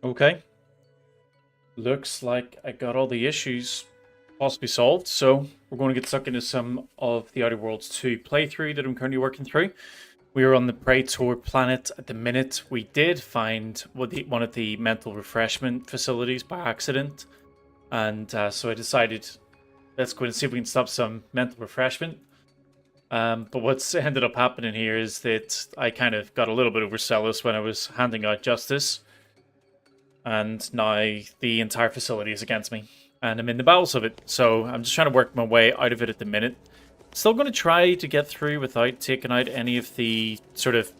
Okay. Looks like I got all the issues possibly solved, so we're going to get stuck into some of the Outer Worlds 2 playthrough that I'm currently working through. We are on the Praetor planet at the minute. We did find one of the mental refreshment facilities by accident, and so I decided, let's go and see if we can stop some mental refreshment. But what's ended up happening here is that I kind of got a little bit overzealous when I was handing out justice, and now the entire facility is against me, and I'm in the bowels of it. So I'm just trying to work my way out of it at the minute. Still going to try to get through without taking out any of the sort of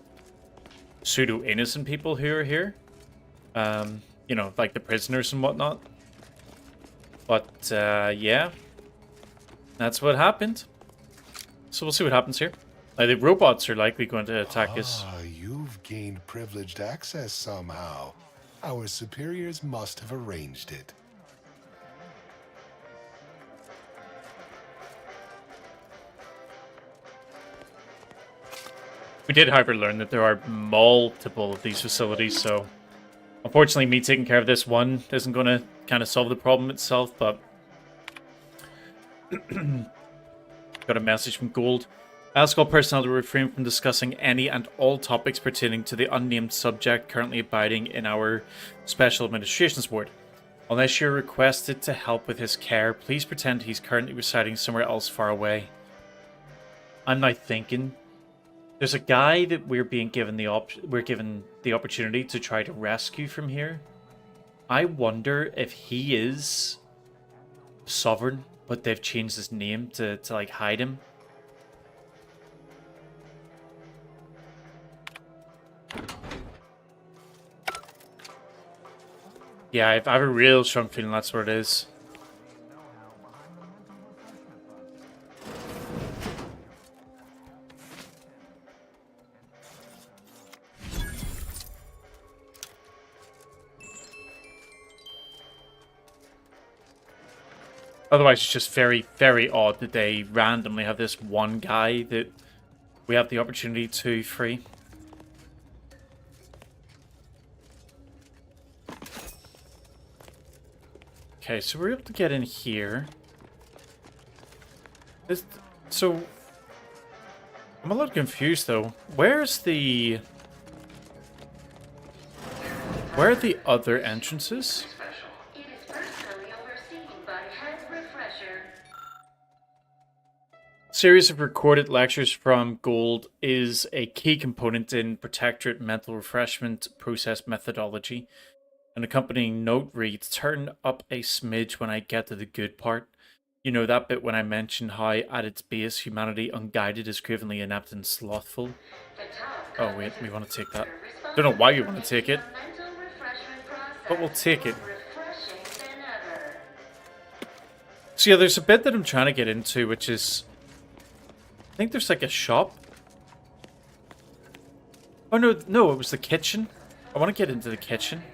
pseudo-innocent people who are here. You know, like the prisoners and whatnot. But, yeah. That's what happened. So we'll see what happens here. The robots are likely going to attack us. You've gained privileged access somehow. Our superiors must have arranged it. We did, however, learn that there are multiple of these facilities, so unfortunately me taking care of this one isn't going to kind of solve the problem itself, but got a message from Gold. Ask all personnel to refrain from discussing any and all topics pertaining to the unnamed subject currently abiding in our Special Administrations Ward. Unless you're requested to help with his care, please pretend he's currently residing somewhere else far away. I'm now thinking, there's a guy that we're given the opportunity to try to rescue from here. I wonder if he is Sovereign, but they've changed his name to like hide him. Yeah, I have a real strong feeling that's what it is. Otherwise, it's just very, very odd that they randomly have this one guy that we have the opportunity to free. Okay, so we're able to get in here. So, I'm a little confused though. Where are the other entrances? Series of recorded lectures from Gold is a key component in Protectorate mental refreshment process methodology. An accompanying note reads, "Turn up a smidge when I get to the good part." You know that bit when I mentioned how, at its base, humanity unguided is cravenly inept and slothful? Oh wait, we want to take that. Don't know why you want to take it, but we'll take it. So yeah, there's a bit that I'm trying to get into, which is, I think there's like a shop. Oh no, it was the kitchen. I want to get into the kitchen.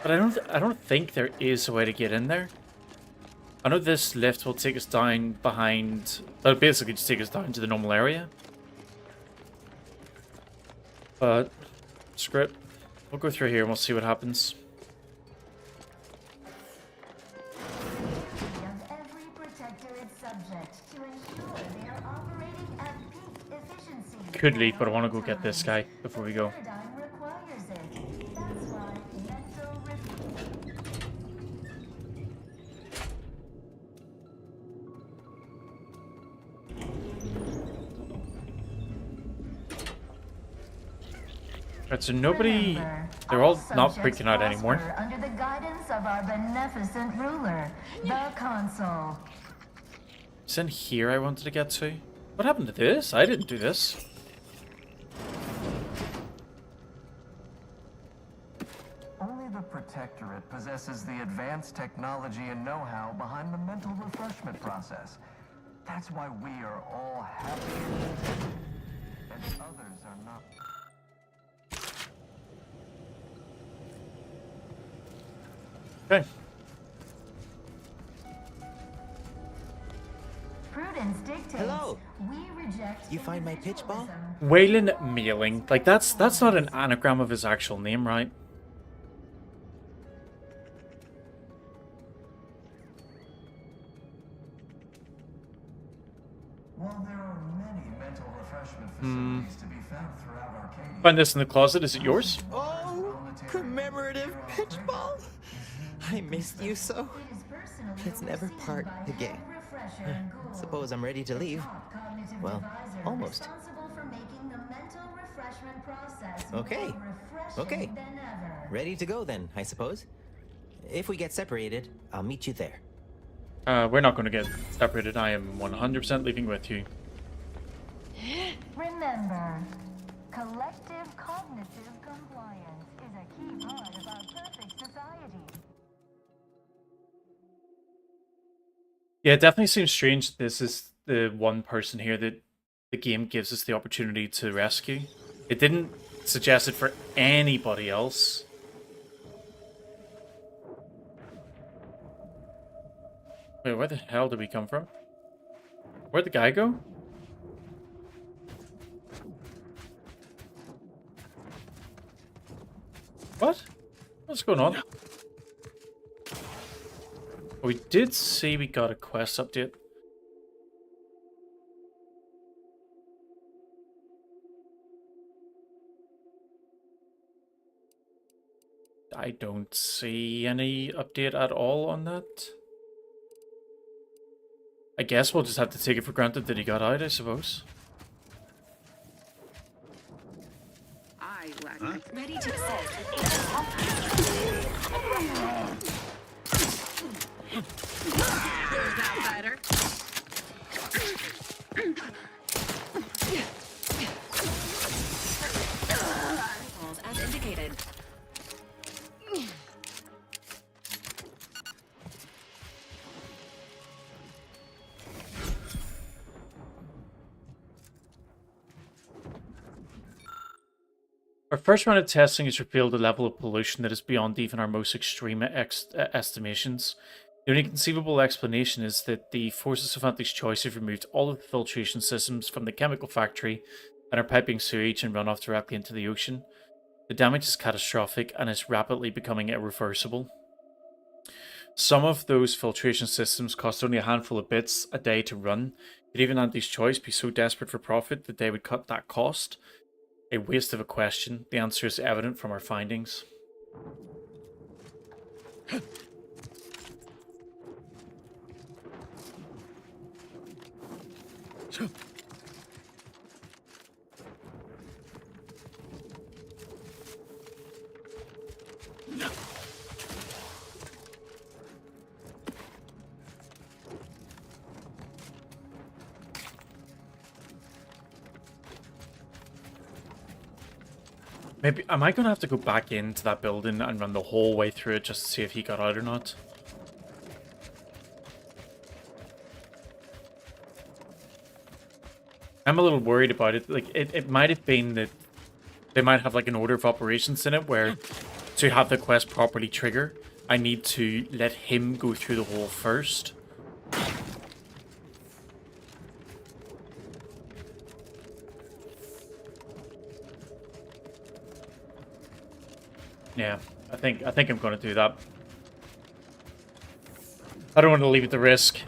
But I don't think there is a way to get in there. I know this lift will take us down behind, well, basically just take us down to the normal area. But screw it. We'll go through here and we'll see what happens. Every Protectorate subject to ensure they are operating at peak efficiency. Could leave, but I want to go get this guy before we go. Alright, so nobody... They're all not freaking out anymore. Under the guidance of our beneficent ruler, the Consul. It's in here I wanted to get to. What happened to this? I didn't do this. Only the Protectorate possesses the advanced technology and know-how behind the mental refreshment process. That's why we are all happy and others are not. Okay. Prudence dictates. Hello. We reject. You find my pitch ball? Waylon Mealing. Like, that's not an anagram of his actual name, right? facilities to be found throughout Arcadia. Find this in the closet. Is it yours? Oh, commemorative pitch ball. I missed you so. It is personally It's never overseen part by the game. head refresher and ghoul. Suppose I'm ready to leave. Top cognitive Well, advisor almost. responsible for making the mental refreshment process Okay. more refreshing Okay. than ever. Ready to go then, I suppose. If we get separated, I'll meet you there. We're not going to get separated. I am 100% leaving with you. Remember, collective cognitive compliance is a key part of our perfect society. Yeah, it definitely seems strange that this is the one person here that the game gives us the opportunity to rescue. It didn't suggest it for anybody else. Wait, where the hell did we come from? Where'd the guy go? What? What's going on? We did see we got a quest update. I don't see any update at all on that. I guess we'll just have to take it for granted that he got out, I suppose. I lack Ready to ascend. There's the outsider. Walls as indicated. Our first round of testing has revealed a level of pollution that is beyond even our most extreme estimations. The only conceivable explanation is that the forces of Aunties' choice have removed all of the filtration systems from the chemical factory and are piping sewage and runoff directly into the ocean. The damage is catastrophic and is rapidly becoming irreversible. Some of those filtration systems cost only a handful of bits a day to run. Could even Aunties' choice be so desperate for profit that they would cut that cost? A waste of a question. The answer is evident from our findings. Maybe, am I going to have to go back into that building and run the whole way through it just to see if he got out or not? I'm a little worried about it. Like, it might have been that they might have like an order of operations in it where to have the quest properly trigger, I need to let him go through the hole first. Yeah, I think I'm going to do that. I don't want to leave it to risk.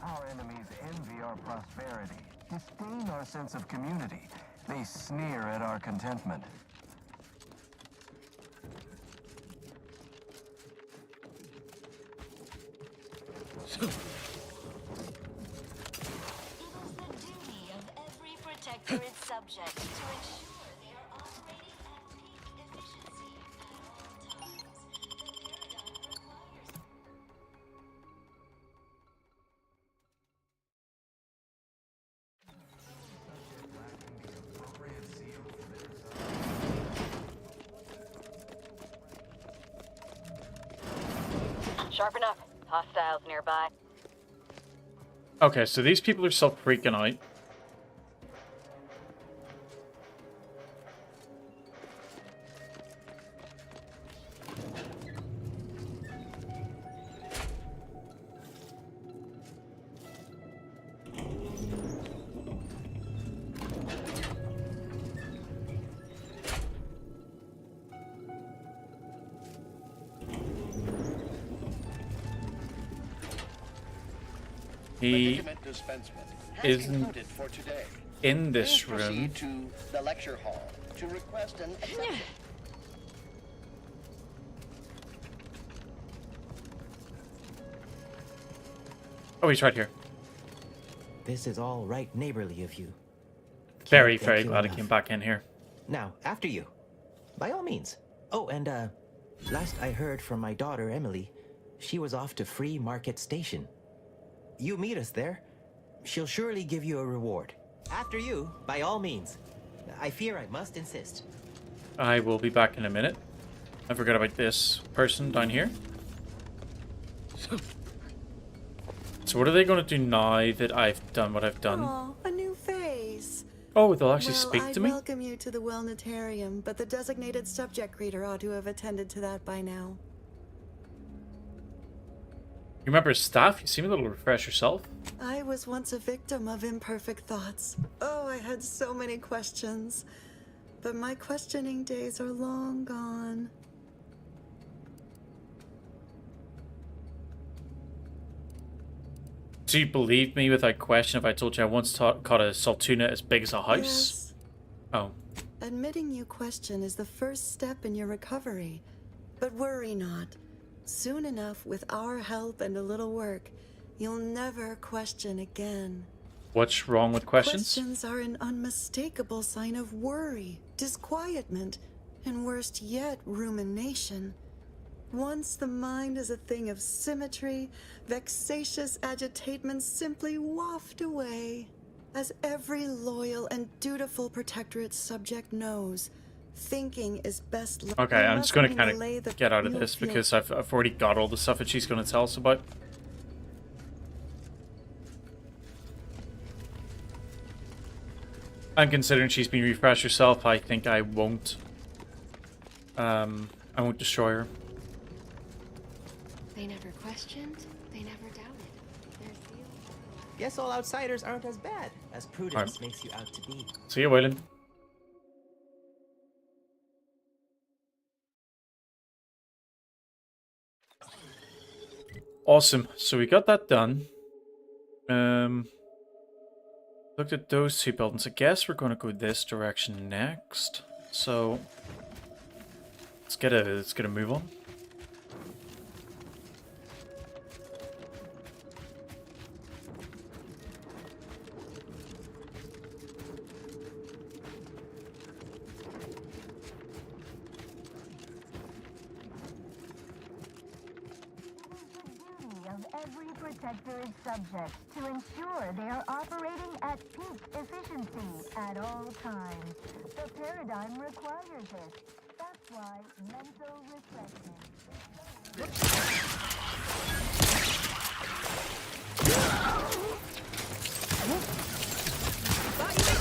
Our enemies envy our prosperity, disdain our sense of community. They sneer at our contentment. It is the duty of every Protectorate subject to ensure they are operating at peak efficiency at all times. The paradigm requires Sharpen up. Hostiles nearby. Okay, so these people are still freaking out. He Medicament dispensement has isn't concluded for today. in this Please room. proceed to the lecture hall to request an exception. Oh, he's right here. This is all right neighborly of you. Very, Can't very thank you glad I enough. came back in here. Now, after you. By all means. Oh, and last I heard from my daughter Emily, she was off to Free Market Station. You meet us there. She'll surely give you a reward. After you, by all means. I fear I must insist. I will be back in a minute. I forgot about this person down here. So what are they going to do now that I've done what I've done? Oh, a new face. Oh, they'll actually Well, speak I'd to me? welcome you to the Wellnatarium, but the designated subject reader ought to have attended to that by now. You remember staff? You seem a little refreshed yourself. I was once a victim of imperfect thoughts. Oh, I had so many questions. But my questioning days are long gone. Do you believe me without question if I told you I once caught a saltuna as big as a house? Yes. Oh. Admitting you question is the first step in your recovery. But worry not. Soon enough, with our help and a little work, you'll never question again. What's wrong with questions? Questions are an unmistakable sign of worry, disquietment, and worst yet, rumination. Once the mind is a thing of symmetry, vexatious agitatements simply waft away. As every loyal and dutiful Protectorate subject knows, thinking is best left. Okay, I'm just going to kind of get out of this because I've already got all the stuff that she's going to tell us about. I'm considering she's been refreshed herself. I think I won't destroy her. They never questioned, they never doubted. There's the Guess all outsiders aren't as bad as Prudence makes you out to be. See you, Waylon. Awesome. So we got that done. Looked at those two buildings. I guess we're going to go this direction next. So let's get a move on. Of every Protectorate subject to ensure they are operating at peak efficiency at all times. The paradigm requires it. That's why mental refreshment.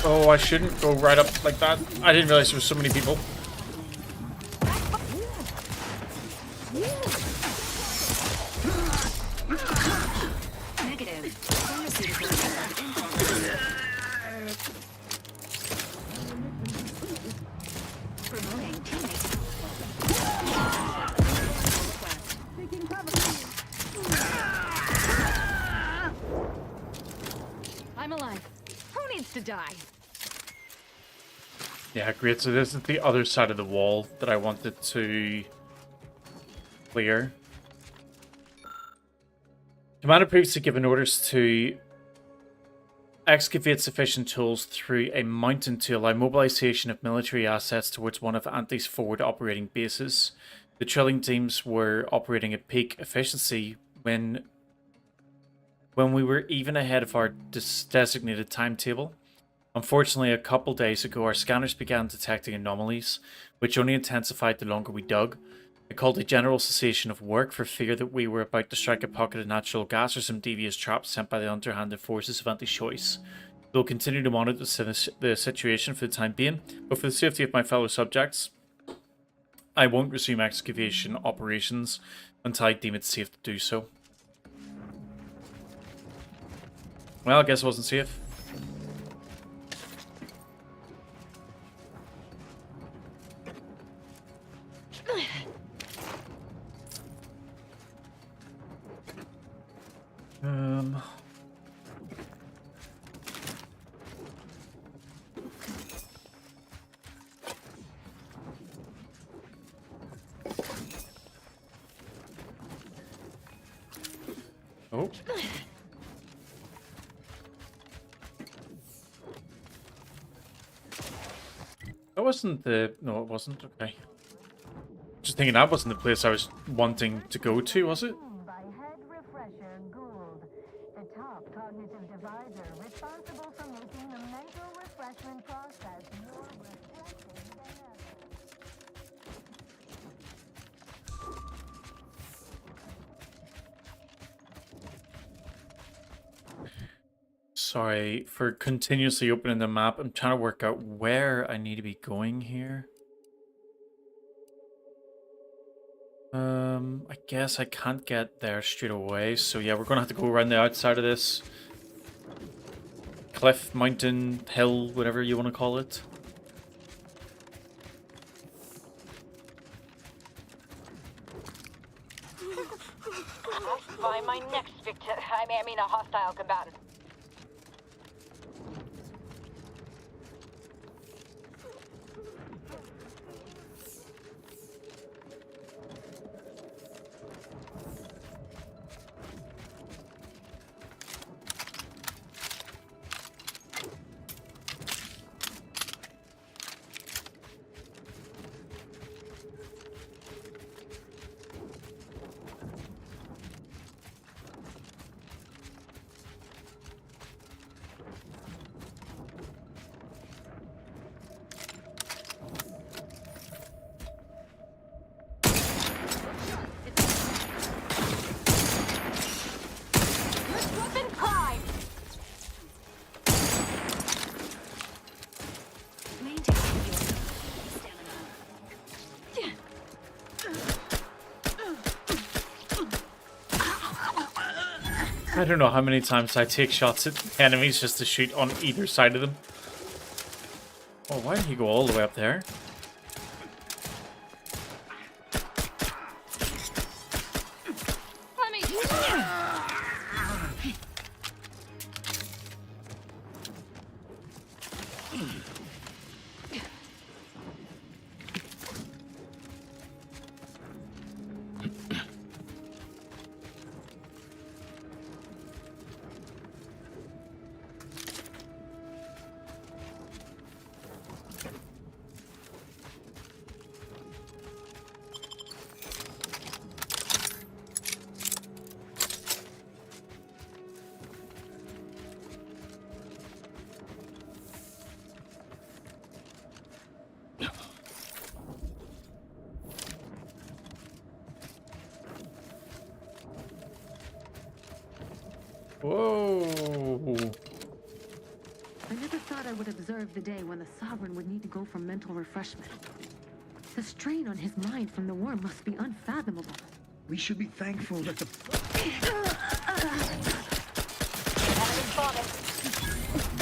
Oh, I shouldn't go right up like that. I didn't realize there were so many people. negative. Pharmaceutical effect in progress. Promoting teammates. I'm alive. Who needs to die? Yeah, great. So this is the other side of the wall that I wanted to clear. Commander previously given orders to excavate sufficient tools through a mountain to allow mobilization of military assets towards one of Aunties' forward operating bases. The drilling teams were operating at peak efficiency when we were even ahead of our designated timetable. Unfortunately, a couple days ago, our scanners began detecting anomalies, which only intensified the longer we dug. I called a general cessation of work for fear that we were about to strike a pocket of natural gas or some devious trap sent by the underhanded forces of anti-choice. We'll continue to monitor the situation for the time being, but for the safety of my fellow subjects, I won't resume excavation operations until I deem it safe to do so. Well, I guess it wasn't safe. Oh. That wasn't the... No, it wasn't. Okay. Just thinking that wasn't the place I was wanting to go to, was it? By head refresher Gould, the top cognitive divisor responsible for making the mental refreshment process more refreshing than ever. Sorry for continuously opening the map. I'm trying to work out where I need to be going here. I guess I can't get there straight away. So yeah, we're gonna have to go around the outside of this cliff, mountain, hill, whatever you want to call it. Find my next victim. I mean a hostile combatant. I don't know how many times I take shots at enemies just to shoot on either side of them. Oh, why did he go all the way up there? Let me. Whoa! I never thought I would observe the day when the Sovereign would need to go for mental refreshment. The strain on his mind from the war must be unfathomable. We should be thankful that the...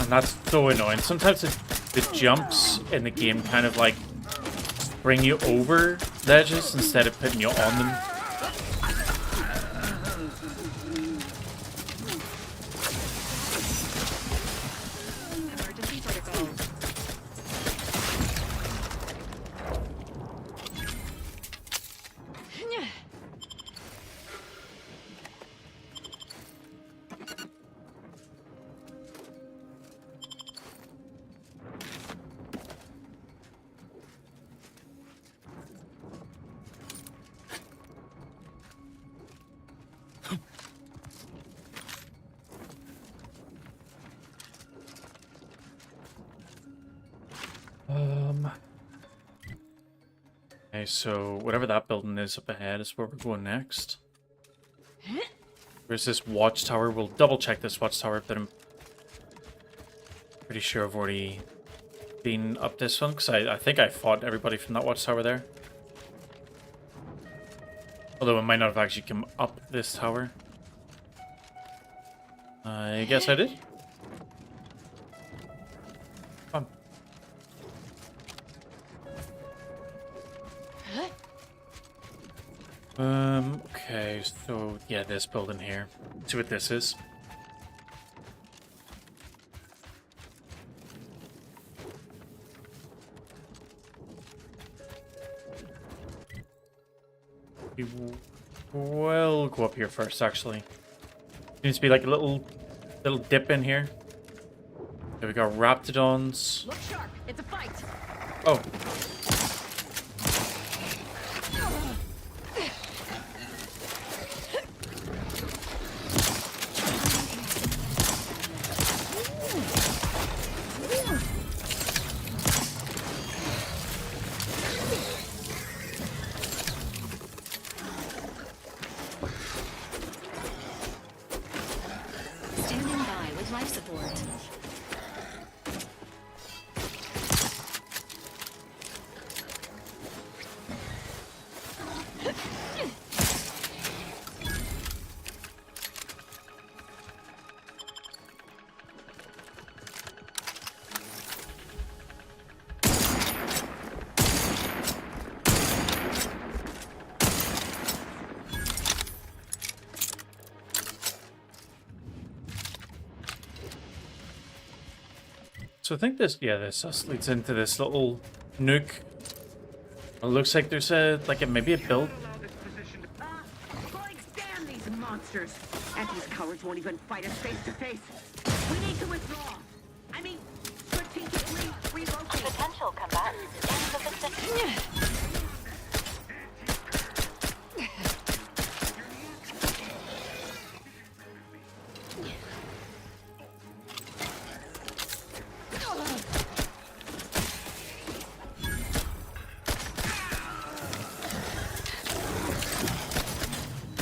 And that's so annoying. Sometimes the jumps in the game kind of like bring you over ledges instead of putting you on them. Okay, so whatever that building is up ahead is where we're going next. There's this watchtower. We'll double check this watchtower, but I'm pretty sure I've already been up this one, because I think I fought everybody from that watchtower there. Although I might not have actually come up this tower. I guess I did. Come on. Okay, so yeah, this building here. Let's see what this is. We will go up here first, actually. Seems to be like a little dip in here. There we go, Raptidons. Look sharp. It's a fight. Oh. Standing by with life support. So I think this, yeah, this just leads into this little nuke. It looks like there's maybe a build. Going stand these monsters. And these cowards won't even fight us face to face. We need to withdraw. I mean, strategically relocate. Potential combatants in the vicinity.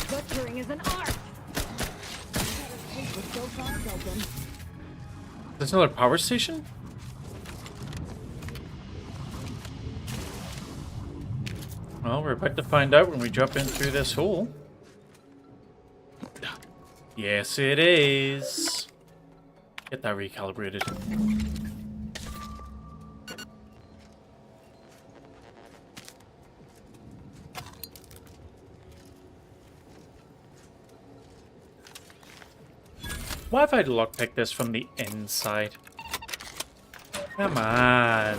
Butchering is an art. There's another power station? Well, we're about to find out when we jump in through this hole. Yes, it is. Get that recalibrated. Why if I lockpick this from the inside? Come on.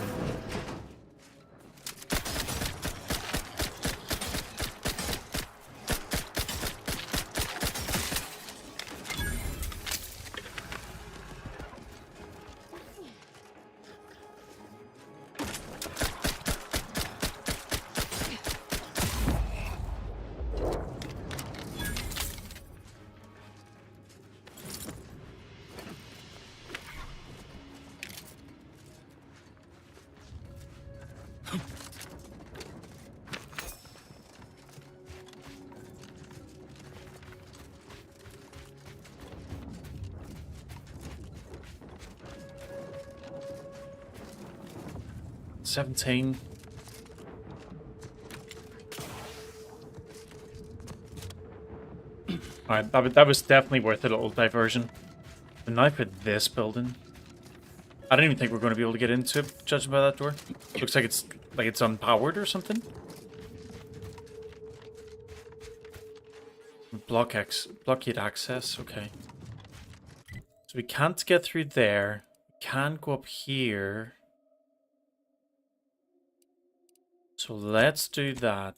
$17. Alright, that was definitely worth a little diversion. The knife for this building. I don't even think we're going to be able to get into it, judging by that door. Looks like it's unpowered or something. Blockade access, okay. So we can't get through there. We can't go up here. So let's do that.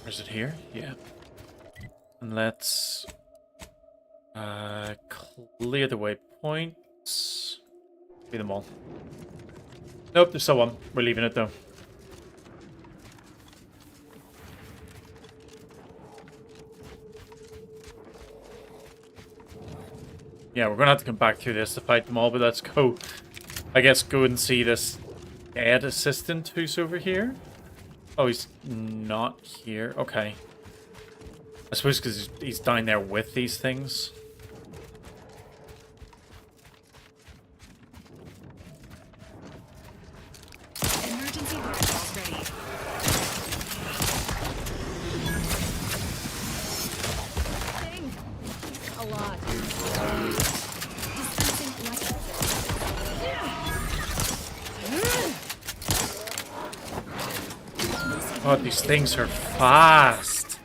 Or is it here? Yeah. And let's clear the waypoints. Be them all. Nope, there's still one. We're leaving it though. Yeah, we're gonna have to come back through this to fight them all, but let's go. I guess go and see this Ed assistant who's over here. Oh, he's not here. Okay. I suppose because he's down there with these things. Emergency warehouse ready. A lot. Dispensing Oh, these things are fast.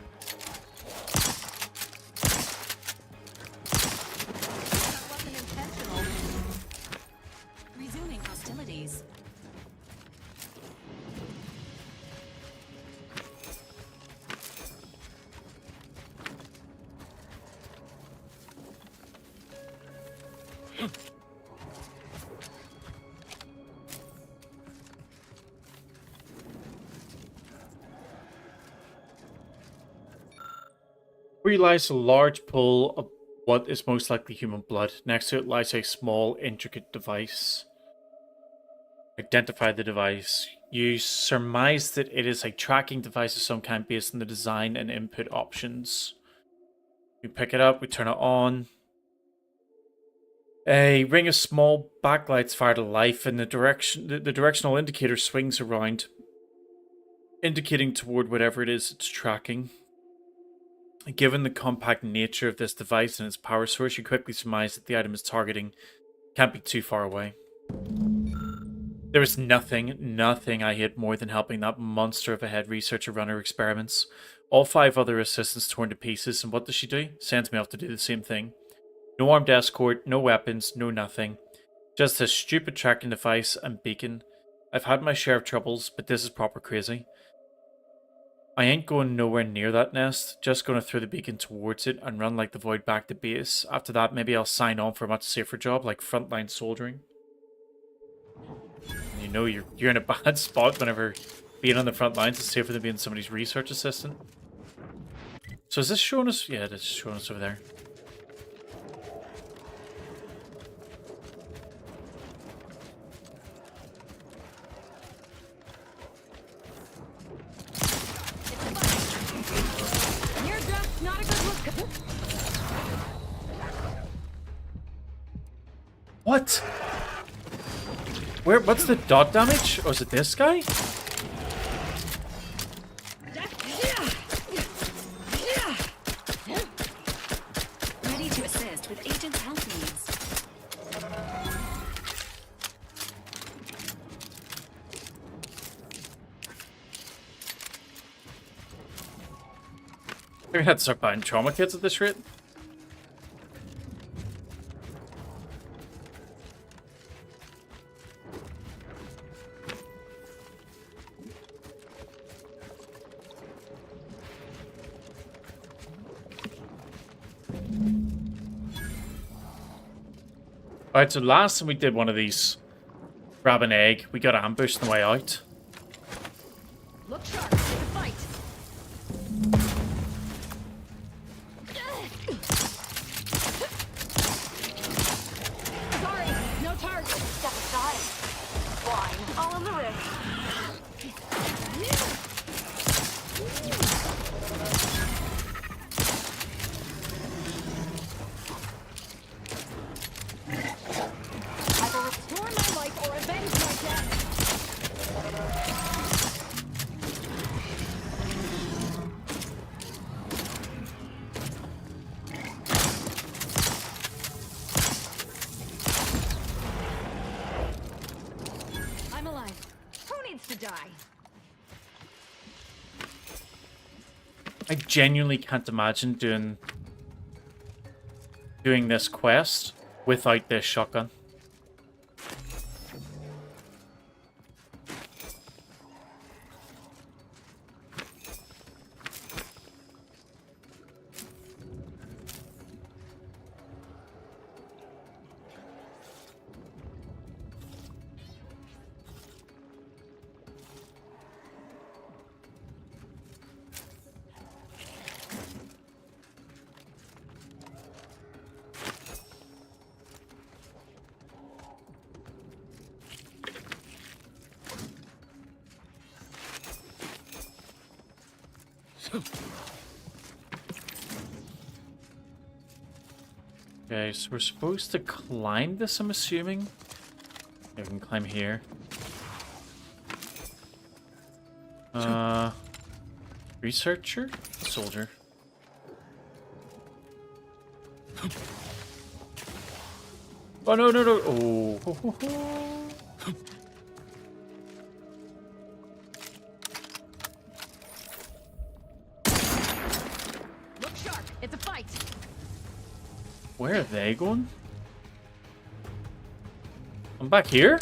Where you lies a large pool of what is most likely human blood. Next to it lies a small, intricate device. Identify the device. You surmise that it is a tracking device of some kind based on the design and input options. We pick it up, we turn it on. A ring of small backlights fire to life, and the directional indicator swings around, indicating toward whatever it is it's tracking. Given the compact nature of this device and its power source, you quickly surmise that the item is targeting can't be too far away. There was nothing I hate more than helping that monster of a head researcher run her experiments. All 5 other assistants torn to pieces, and what does she do? Sends me off to do the same thing. No armed escort, no weapons, no nothing. Just a stupid tracking device and beacon. I've had my share of troubles, but this is proper crazy. I ain't going nowhere near that nest, just going to throw the beacon towards it and run like the void back to base. After that, maybe I'll sign on for a much safer job, like frontline soldiering. You know you're in a bad spot whenever being on the front lines is safer than being somebody's research assistant. So is this showing us? Yeah, it is showing us over there. What? Where? What's the dot damage? Oh, is it this guy? Ready to assist with Agent Aunties. We're gonna have to start buying trauma kits at this rate. Alright, so last time we did one of these, grab an egg, we got ambushed on the way out. Look sharp, it's a fight. Sorry, no target. Step aside. Wine all in the ring. I genuinely can't imagine doing this quest without this shotgun. Okay, so we're supposed to climb this, I'm assuming. Yeah, we can climb here. Researcher? Soldier. Oh, no, no, no. Oh. Ho, ho, ho. Look sharp, it's a fight. Where are they going? I'm back here?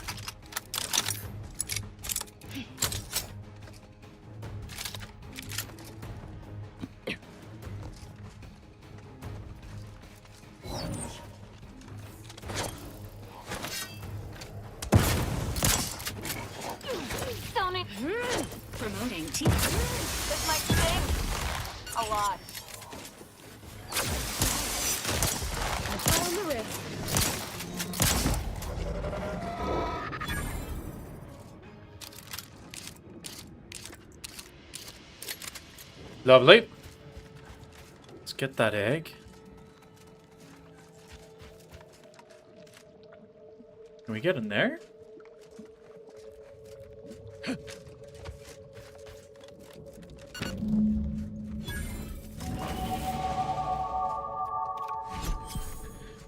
Promoting team. This might sting a lot. on the wrist. Lovely. Let's get that egg. Can we get in there?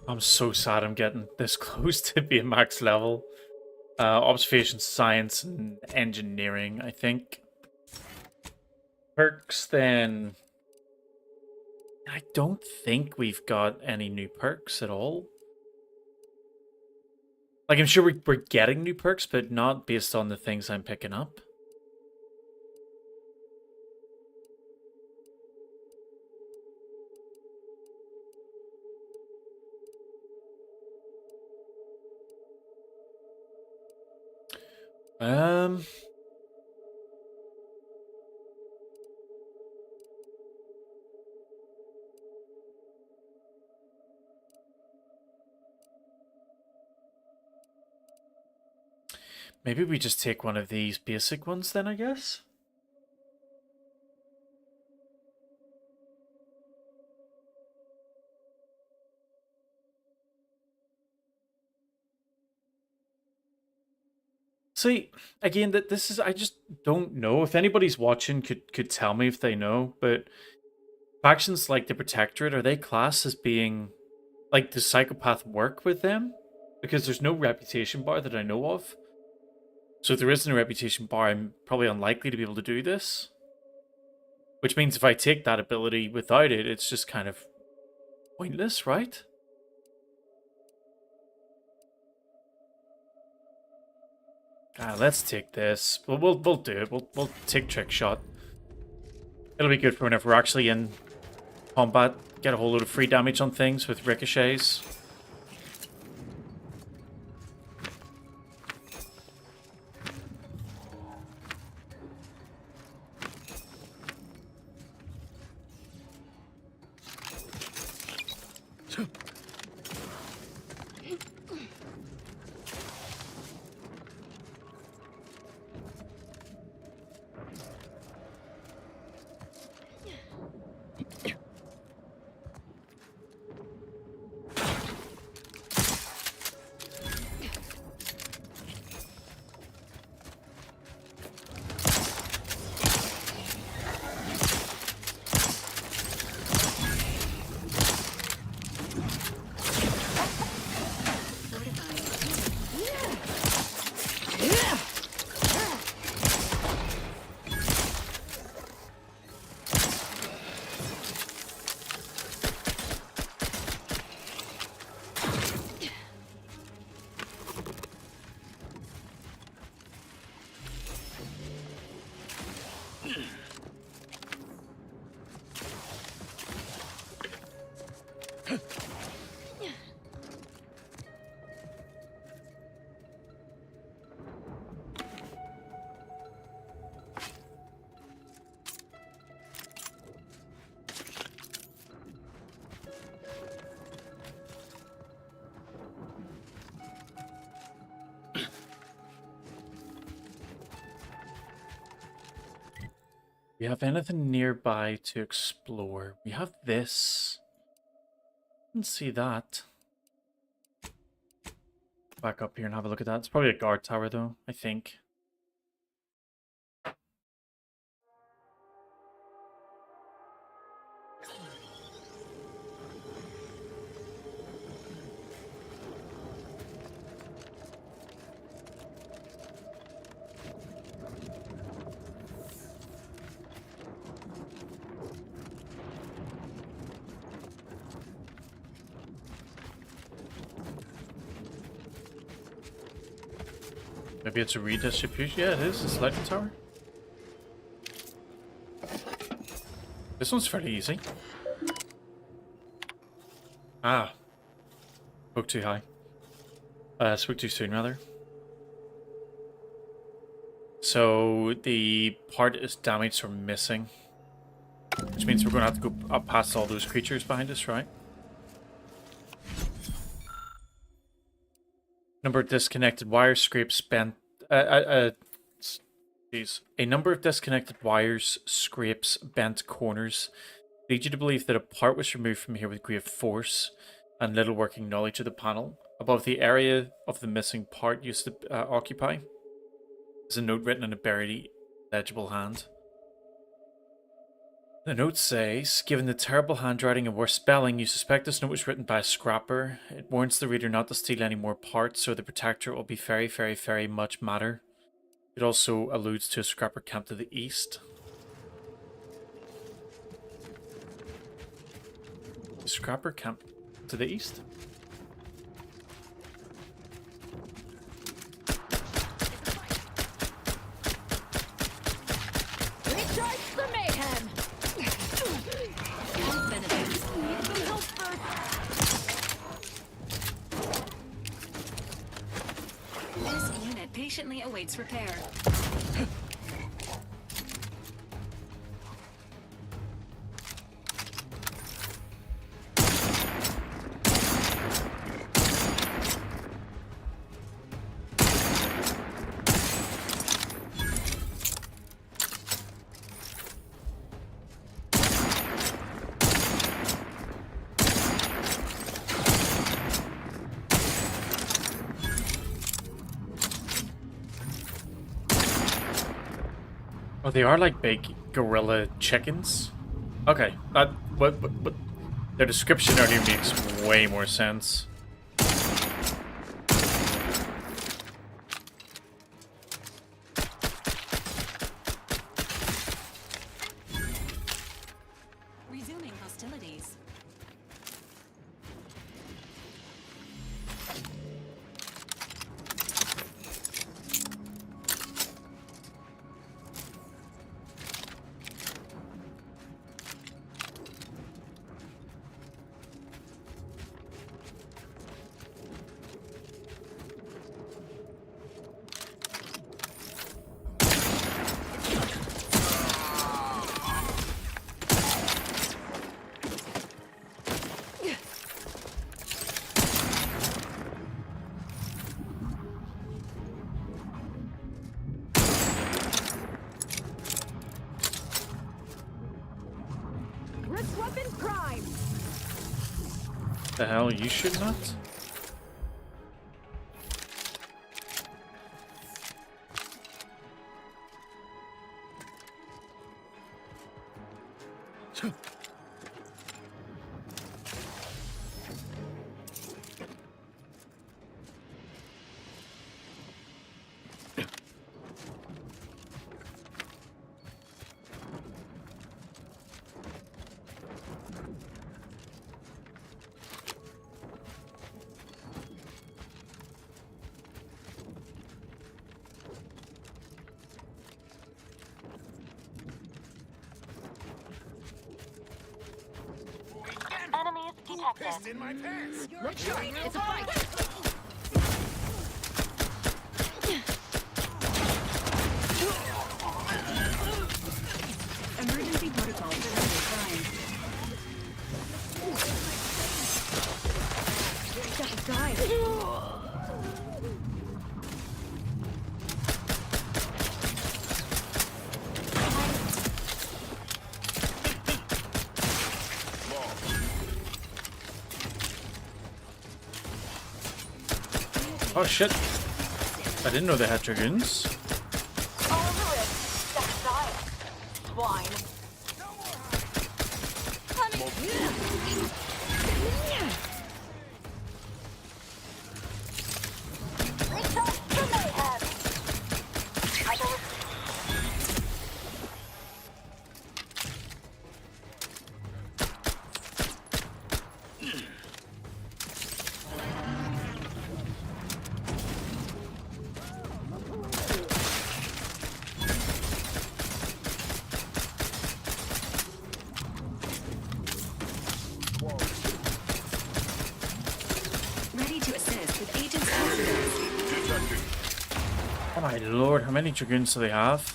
I'm so sad I'm getting this close to being max level. Observation science and engineering, I think. Perks, then... I don't think we've got any new perks at all. Like, I'm sure we're getting new perks, but not based on the things I'm picking up. Maybe we just take one of these basic ones then, I guess? See, again, that this is, I just don't know. If anybody's watching could tell me if they know, but factions like the Protectorate, are they classed as being, like, does psychopath work with them? Because there's no reputation bar that I know of. So if there isn't a reputation bar, I'm probably unlikely to be able to do this. Which means if I take that ability without it, it's just kind of pointless, right? Let's take this. We'll do it. We'll take trick shot. It'll be good for whenever we're actually in combat. Get a whole load of free damage on things with ricochets. We have anything nearby to explore? We have this. Let's see that. Back up here and have a look at that. It's probably a guard tower though, I think. Maybe it's a redistribution. Yeah, it is. It's a lighting tower. This one's fairly easy. Ah. Spoke too high. Spoke too soon, rather. So the part is damaged or missing. Which means we're going to have to go up past all those creatures behind us, right? Number of disconnected wires scrapes bent. Jeez. A number of disconnected wires scrapes bent corners. Lead you to believe that a part was removed from here with great force and little working knowledge of the panel. Above the area of the missing part used to occupy is a note written in a barely legible hand. The note says, given the terrible handwriting and worse spelling, you suspect this note was written by a scrapper. It warns the reader not to steal any more parts, or the Protectorate will be very, very, very much madder. It also alludes to a scrapper camp to the east. A scrapper camp to the east? Recharge the mayhem! Health benefits. Need some help first. This unit patiently awaits repair. Oh, they are like big gorilla chickens? Okay, that but their description already makes way more sense. Resuming hostilities. Wrist weapon prime! The hell, you should not? Enemies detected. Pissed in my pants. Let's go. It's a fight. Emergency protocol for Step aside. Oh shit. I didn't know they had dragoons. All on the wrist. Step aside. Swine. Recharge the mayhem! ready to assist with Agents Aunties. Oh my lord, how many dragoons do they have?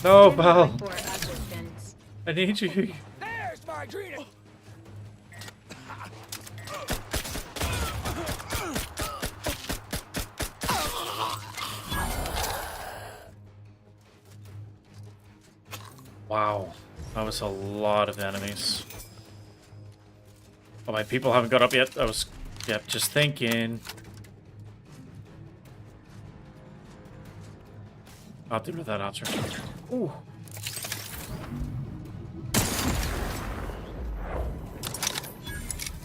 No, Val. I need you. There's my adrenal. Wow, that was a lot of enemies. Oh, my people haven't got up yet. I was, yep, just thinking. I'll deal with that after. Ooh.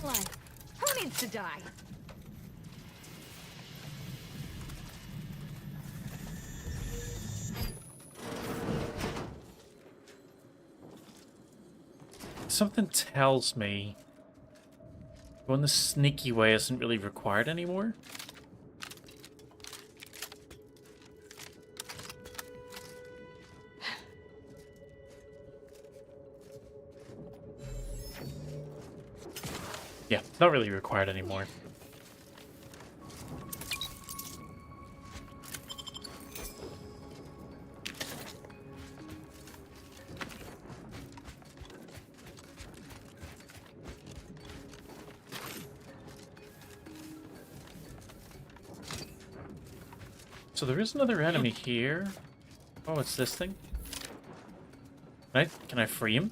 Life. Who needs to die? Something tells me going the sneaky way isn't really required anymore. Yeah, not really required anymore. So there is another enemy here. Oh, it's this thing. Can I free him?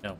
No.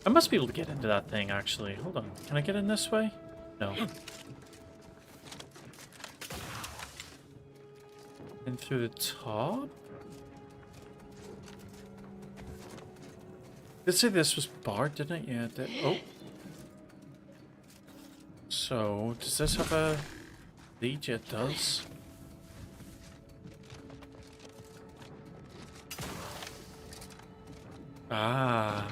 I must be able to get into that thing, actually. Hold on. Can I get in this way? No. In through the top? Did it say this was barred, didn't it? Yeah, it did. Oh. So, does this have a lead? Yeah, it does. Ah.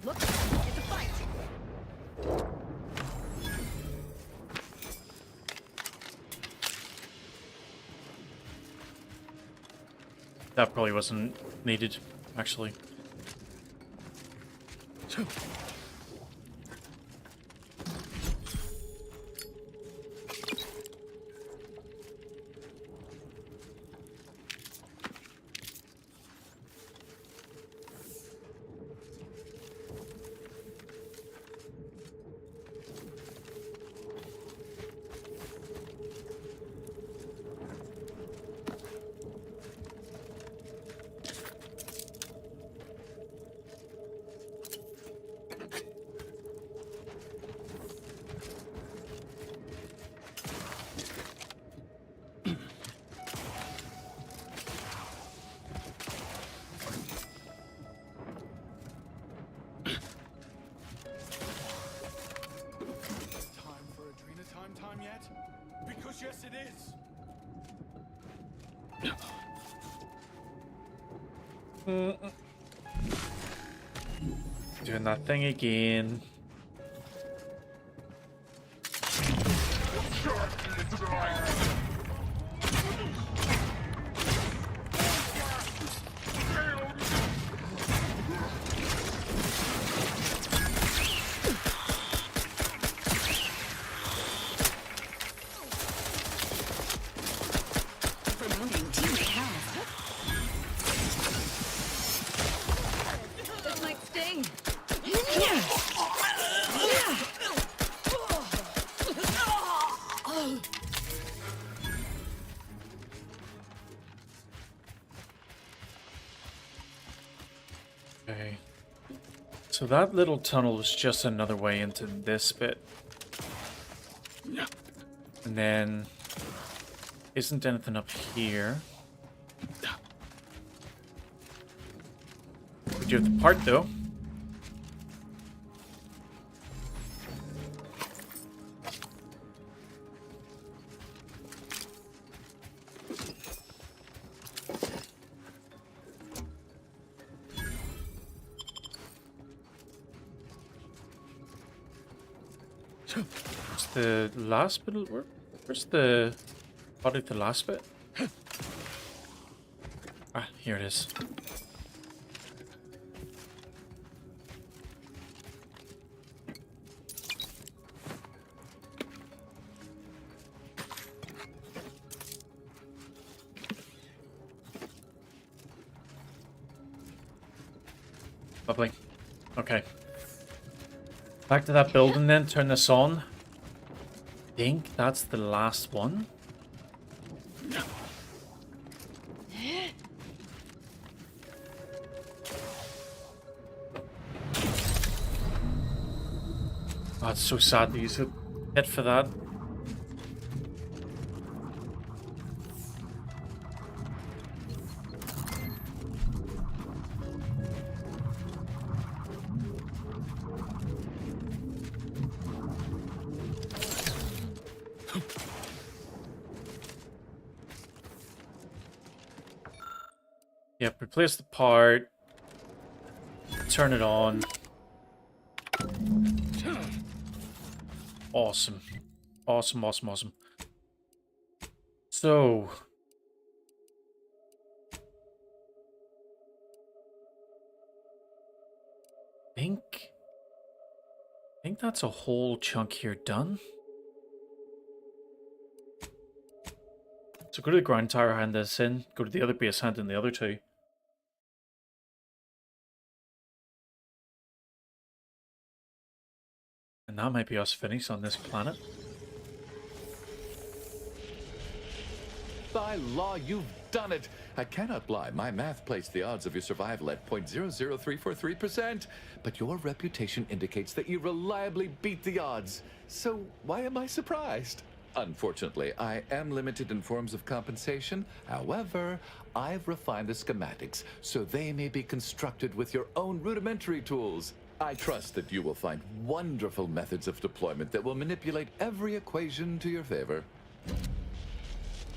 Look, it's a fight. That probably wasn't needed, actually. Time yet? Because yes, it is. Doing that thing again. Promoting teammate health. This might sting. Okay. So that little tunnel was just another way into this bit. And then isn't anything up here. We do have the part though. What's the last bit? Where's the body of the last bit? Ah, here it is. Lovely. Okay. Back to that building then, turn this on. I think that's the last one. Oh, it's so sad to use a hit for that. Yep, replace the part. Turn it on. Awesome. Awesome, awesome, awesome. So... I think that's a whole chunk here done. So go to the ground tower, hand this in. Go to the other base, hand in the other two. And that might be us finished on this planet. By law, you've done it! I cannot lie. My math placed the odds of your survival at 0.00343%. But your reputation indicates that you reliably beat the odds. So why am I surprised? Unfortunately, I am limited in forms of compensation. However, I've refined the schematics so they may be constructed with your own rudimentary tools. I trust that you will find wonderful methods of deployment that will manipulate every equation to your favor.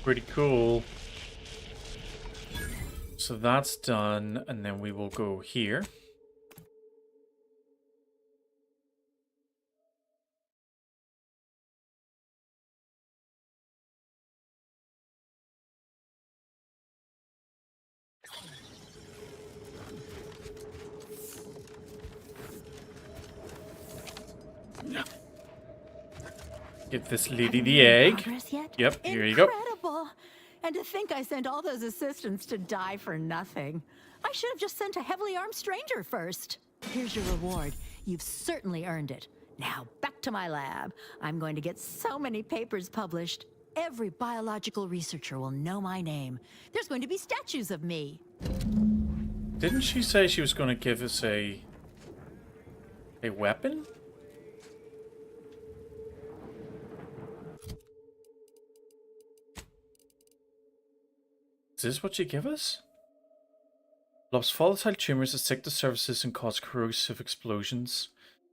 Pretty cool. So that's done, and then we will go here. Give this lady the egg. Yep, here you go. Incredible! And to think I sent all those assistants to die for nothing. I should have just sent a heavily armed stranger first. Here's your reward. You've certainly earned it. Now, back to my lab. I'm going to get so many papers published. Every biological researcher will know my name. There's going to be statues of me. Didn't she say she was going to give us a weapon? Is this what you give us? Loves volatile tumors that stick to surfaces and cause corrosive explosions.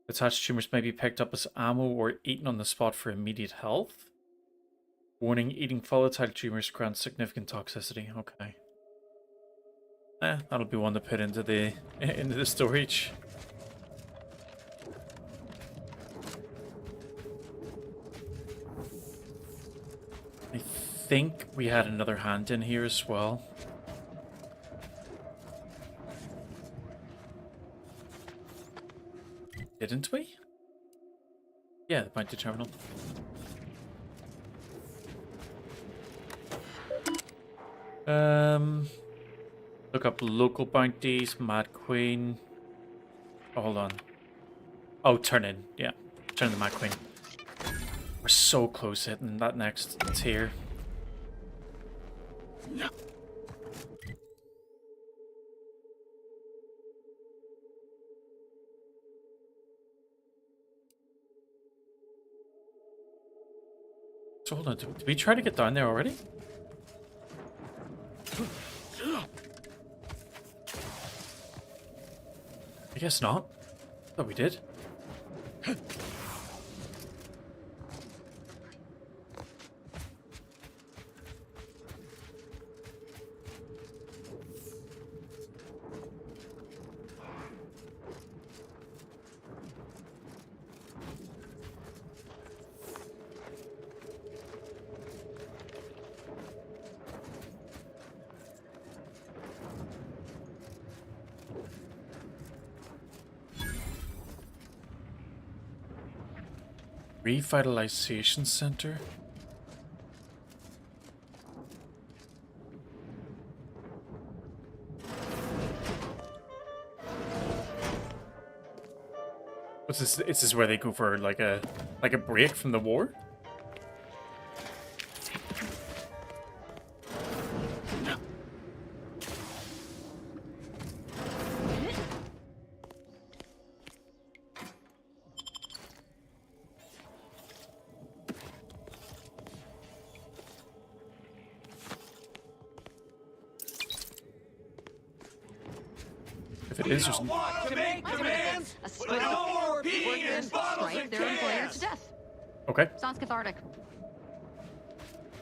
Attached tumors may be picked up as ammo or eaten on the spot for immediate health. Warning, eating volatile tumors grants significant toxicity. Okay. That'll be one to put into the storage. I think we had another hand in here as well. Didn't we? Yeah, the bounty terminal. Look up local bounties, Mad Queen. Oh, hold on. Oh, turn in. Yeah, turn the Mad Queen. We're so close to hitting that next tier. So hold on, did we try to get down there already? I guess not. Thought we did. Revitalization Center? What's this? Is this where they go for like a break from the war? If it is, there's To make demands, but no more peeing in bottles and their employer to cans. death. okay. Sounds cathartic.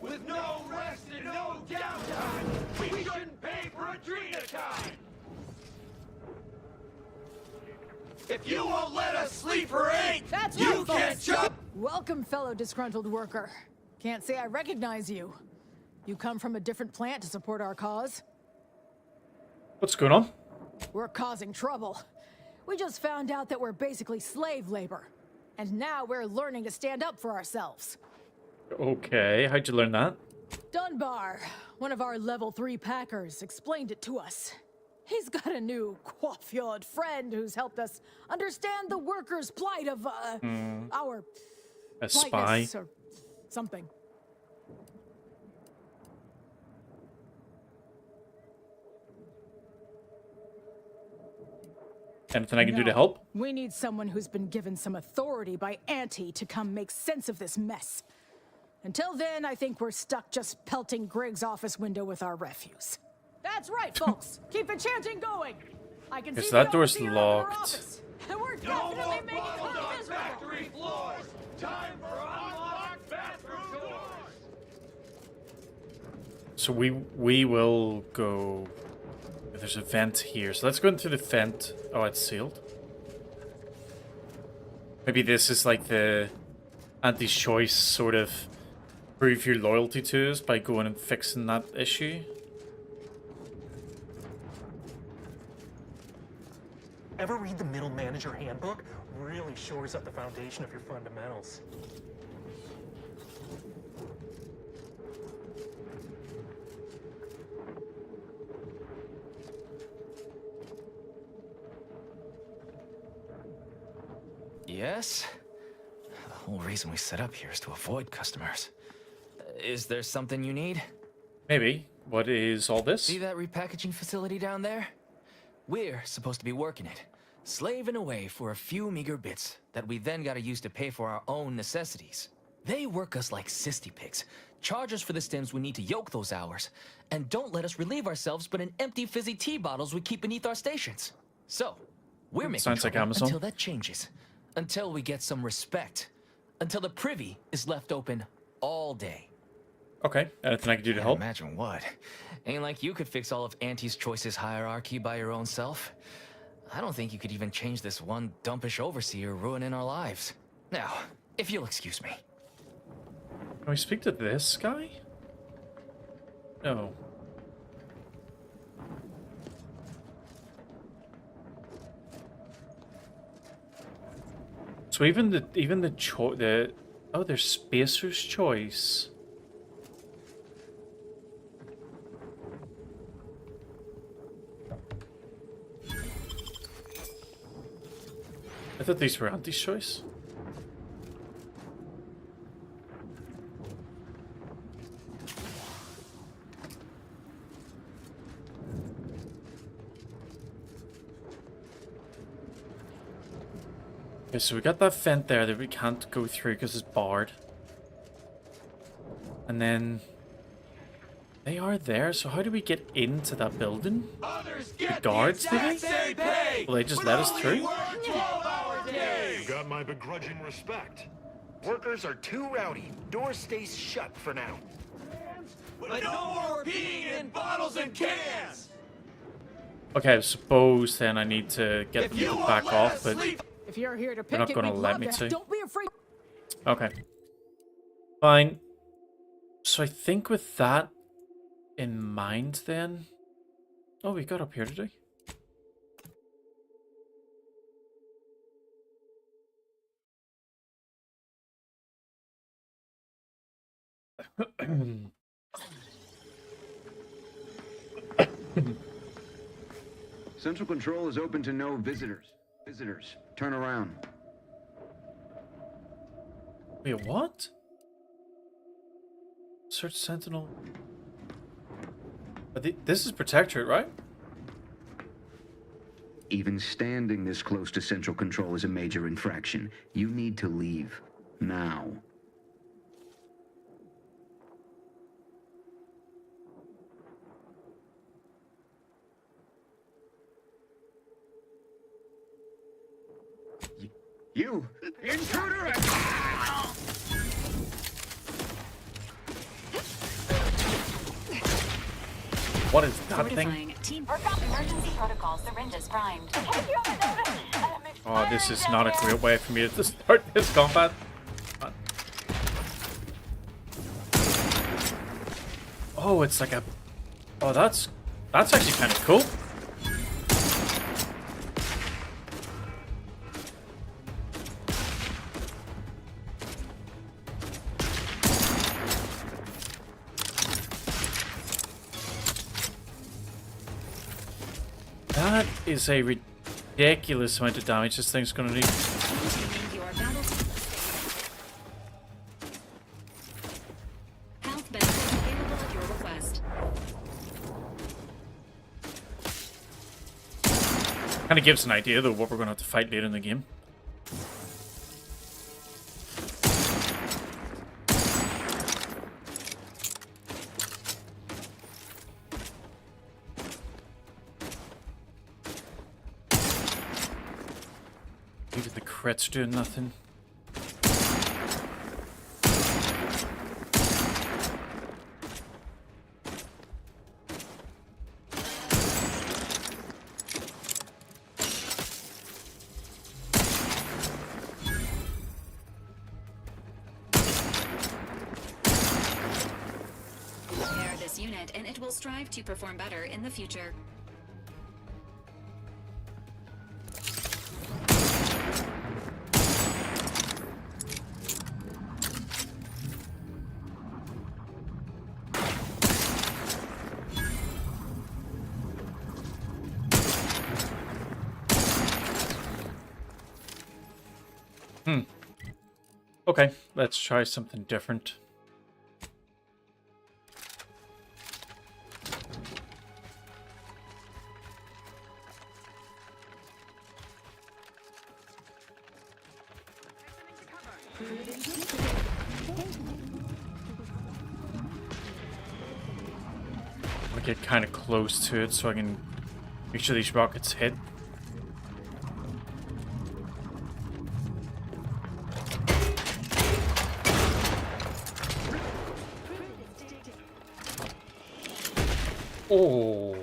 With no rest and no downtime, we shouldn't pay for a drink at a time. If you won't let us sleep or eat, That's you right, can't folks. jump. Welcome, fellow disgruntled worker. Can't say I recognize you. You come from a different plant to support our cause? What's going on? We're causing trouble. We just found out that we're basically slave labor. And now we're learning to stand up for ourselves. Okay, how'd you learn that? Dunbar, one of our level 3 packers, explained it to us. He's got a new coiffured friend who's helped us understand the workers' plight of, our A spy? politeness or something. Anything I can do to No. help? We need someone who's been given some authority by Auntie to come make sense of this mess. Until then, I think we're stuck just pelting Greg's office window with our refuse. That's right, folks. Keep the chanting going. I can Yes, see that the door's overseer of our locked. office, and we're No definitely more making bottles him on miserable. factory floors. Time for unlocked bathroom doors. So we will go. There's a vent here, so let's go into the vent. Oh, it's sealed. Maybe this is like the Auntie's choice, sort of prove your loyalty to us by going and fixing that issue. Ever read the Middle Manager Handbook? Really shores up the foundation of your fundamentals. Yes? The whole reason we set up here is to avoid customers. Is there something you need? Maybe. What is all this? See that repackaging facility down there? We're supposed to be working it, slaving away for a few meager bits that we then gotta use to pay for our own necessities. They work us like cysty pigs, charge us for the stems we need to yoke those hours, and don't let us relieve ourselves but in empty fizzy tea bottles we keep beneath our stations. So, we're making Sounds like trouble Amazon. until that changes. Until we get some respect. Until the privy is left open all day. Okay, anything I can do to Can't help? imagine what. Ain't like you could fix all of Auntie's choices hierarchy by your own self. I don't think you could even change this one dumpish overseer ruining our lives. Now, if you'll excuse me. Can we speak to this guy? No. So even the oh, there's Spacer's Choice. I thought these were Auntie's Choice. Okay, so we got that vent there that we can't go through because it's barred. And then they are there, so how do we get into that building? The guards, did they? Will they just let us through? You got my begrudging respect. Workers are too rowdy. Door stays shut for now. But no more peeing in bottles and cans! Okay, I suppose then I need to get them to back off, but If you're here to they're not pick going it, to we'd let love me it. to. Don't be afraid. Okay. Fine. So I think with that in mind then... Oh, we got up here today. Central Control is open to no visitors. Visitors, turn around. Wait, what? Search Sentinel. This is Protectorate, right? Even standing this close to Central Control is a major infraction. You need to leave. Now. You! Intruder! What is that thing? Emergency protocol syringes primed. Oh, this is not a great way for me to start this combat. Oh, it's like a... Oh, that's actually kind of cool. That is a ridiculous amount of damage this thing's gonna do. Kind of gives an idea though what we're gonna have to fight later in the game. Maybe the crits doing nothing. Repair this unit and it will strive to perform better in the future. Okay, let's try something different. I'll get kind of close to it so I can make sure these rockets hit. Oh.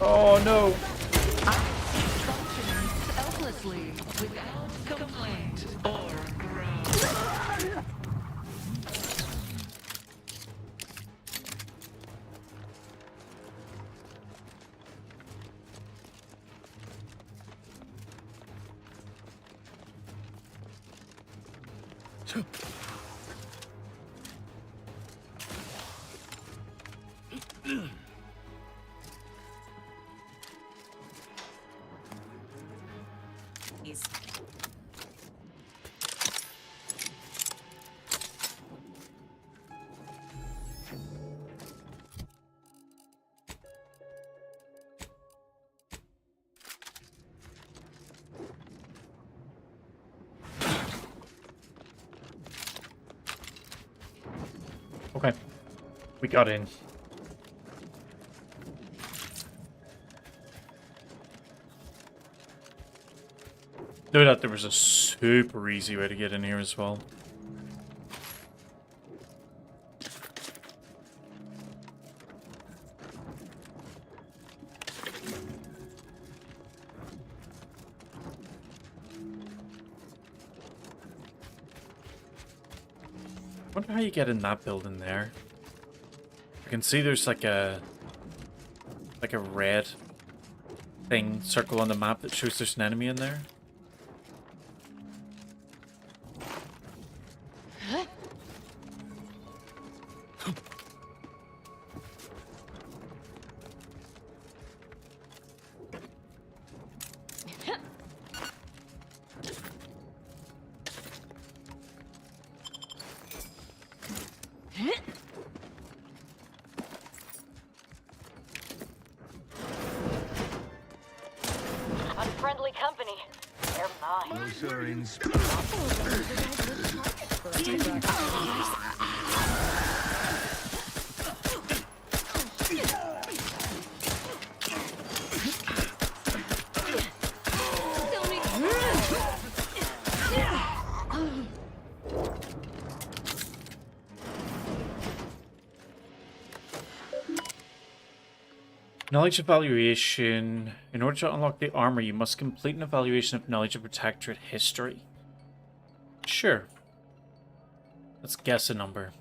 Oh no. Selflessly, without complaint or groan. Okay. We got in. No doubt there was a super easy way to get in here as well. I wonder how you get in that building there. I can see there's like a red thing circle on the map that shows there's an enemy in there. Unfriendly company. They're mine. Knowledge evaluation. In order to unlock the armor, you must complete an evaluation of knowledge of Protectorate history. Sure. Let's guess a number.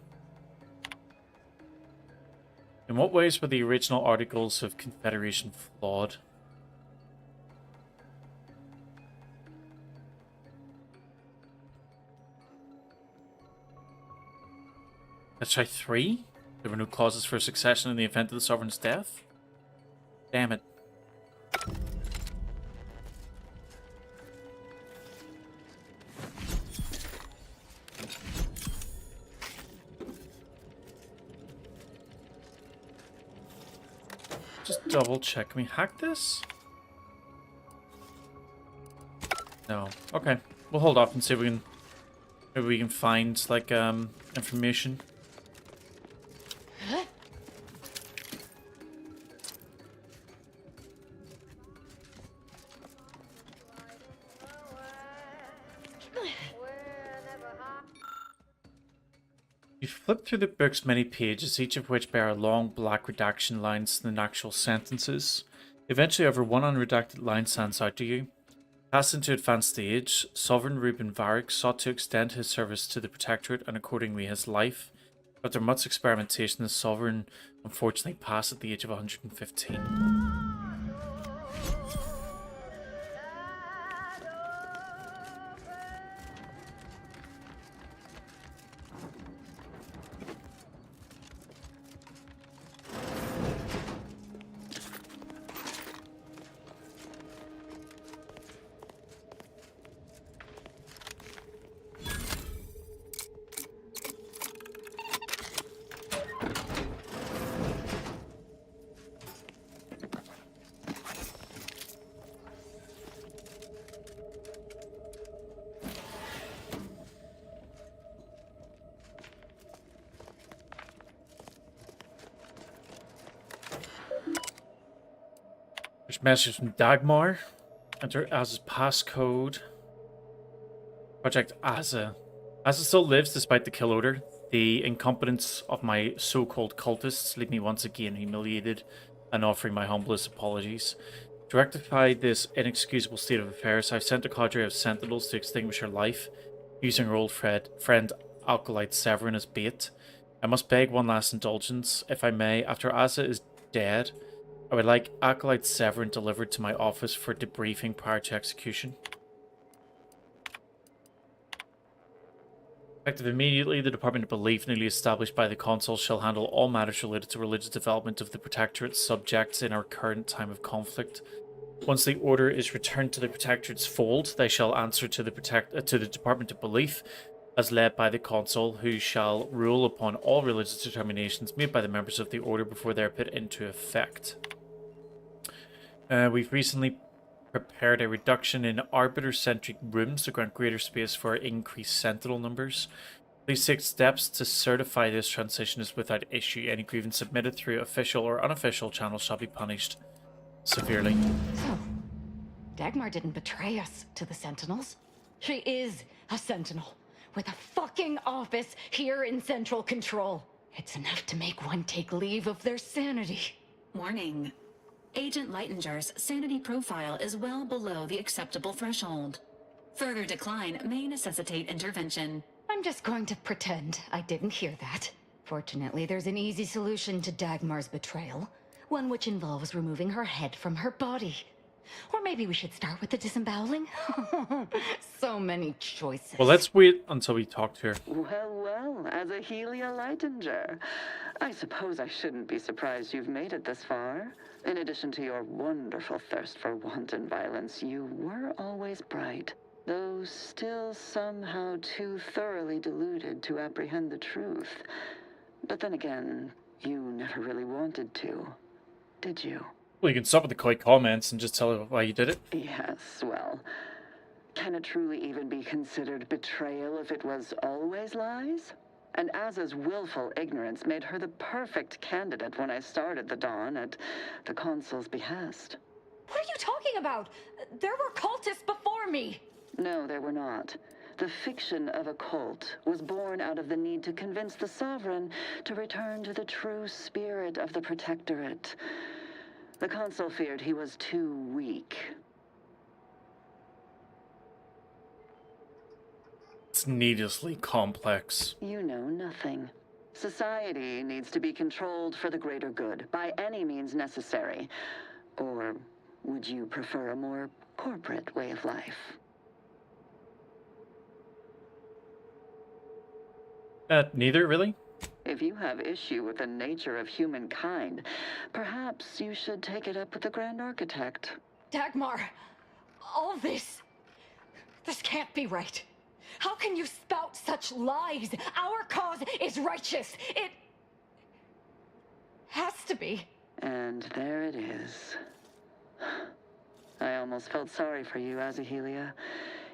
In what ways were the original articles of Confederation flawed? Let's try 3. There were no clauses for succession in the event of the Sovereign's death. Damn it. Just double check. Can we hack this? No. Okay. We'll hold off and see if we can maybe we can find like information. You flip through the book's many pages, each of which bear long black redaction lines than actual sentences. Eventually, over one unredacted line stands out to you. Passed into advanced stage, Sovereign Reuben Varick sought to extend his service to the Protectorate and accordingly his life. After much experimentation, the Sovereign unfortunately passed at the age of 115. There's message from Dagmar. Enter Aza's passcode. Project Aza. Aza still lives despite the kill order. The incompetence of my so-called cultists leave me once again humiliated and offering my humblest apologies. To rectify this inexcusable state of affairs, I've sent a cadre of sentinels to extinguish her life, using her old friend Acolyte Severin as bait. I must beg one last indulgence, if I may. After Aza is dead, I would like Acolyte Severin delivered to my office for debriefing prior to execution. Effective immediately, the Department of Belief, newly established by the Consul, shall handle all matters related to religious development of the Protectorate subjects in our current time of conflict. Once the order is returned to the Protectorate's fold, they shall answer to the Department of Belief, as led by the Consul, who shall rule upon all religious determinations made by the members of the order before they are put into effect. We've recently prepared a reduction in arbiter-centric rooms to grant greater space for increased sentinel numbers. Please take steps to certify this transition is without issue. Any grievance submitted through official or unofficial channels shall be punished severely. So, Dagmar didn't betray us to the Sentinels. She is a Sentinel with a fucking office here in Central Control. It's enough to make one take leave of their sanity. Warning. Agent Lightinger's sanity profile is well below the acceptable threshold. Further decline may necessitate intervention. I'm just going to pretend I didn't hear that. Fortunately, there's an easy solution to Dagmar's betrayal. One which involves removing her head from her body. Or maybe we should start with the disemboweling? So many choices. Well, let's wait until we talk to her. Well, as a Helia Lightinger, I suppose I shouldn't be surprised you've made it this far. In addition to your wonderful thirst for wanton violence, you were always bright, though still somehow too thoroughly deluded to apprehend the truth. But then again, you never really wanted to, did you? Well, you can stop with the coy comments and just tell her why you did it. Yes, well, can it truly even be considered betrayal if it was always lies? And Azza's willful ignorance made her the perfect candidate when I started the Dawn at the Consul's behest. What are you talking about? There were cultists before me. No, there were not. The fiction of a cult was born out of the need to convince the Sovereign to return to the true spirit of the Protectorate. The Consul feared he was too weak. It's needlessly complex. You know nothing. Society needs to be controlled for the greater good, by any means necessary. Or would you prefer a more corporate way of life? Neither, really? If you have issue with the nature of humankind, perhaps you should take it up with the Grand Architect. Dagmar, all this can't be right. How can you spout such lies? Our cause is righteous. It has to be. And there it is. I almost felt sorry for you, Azahelia.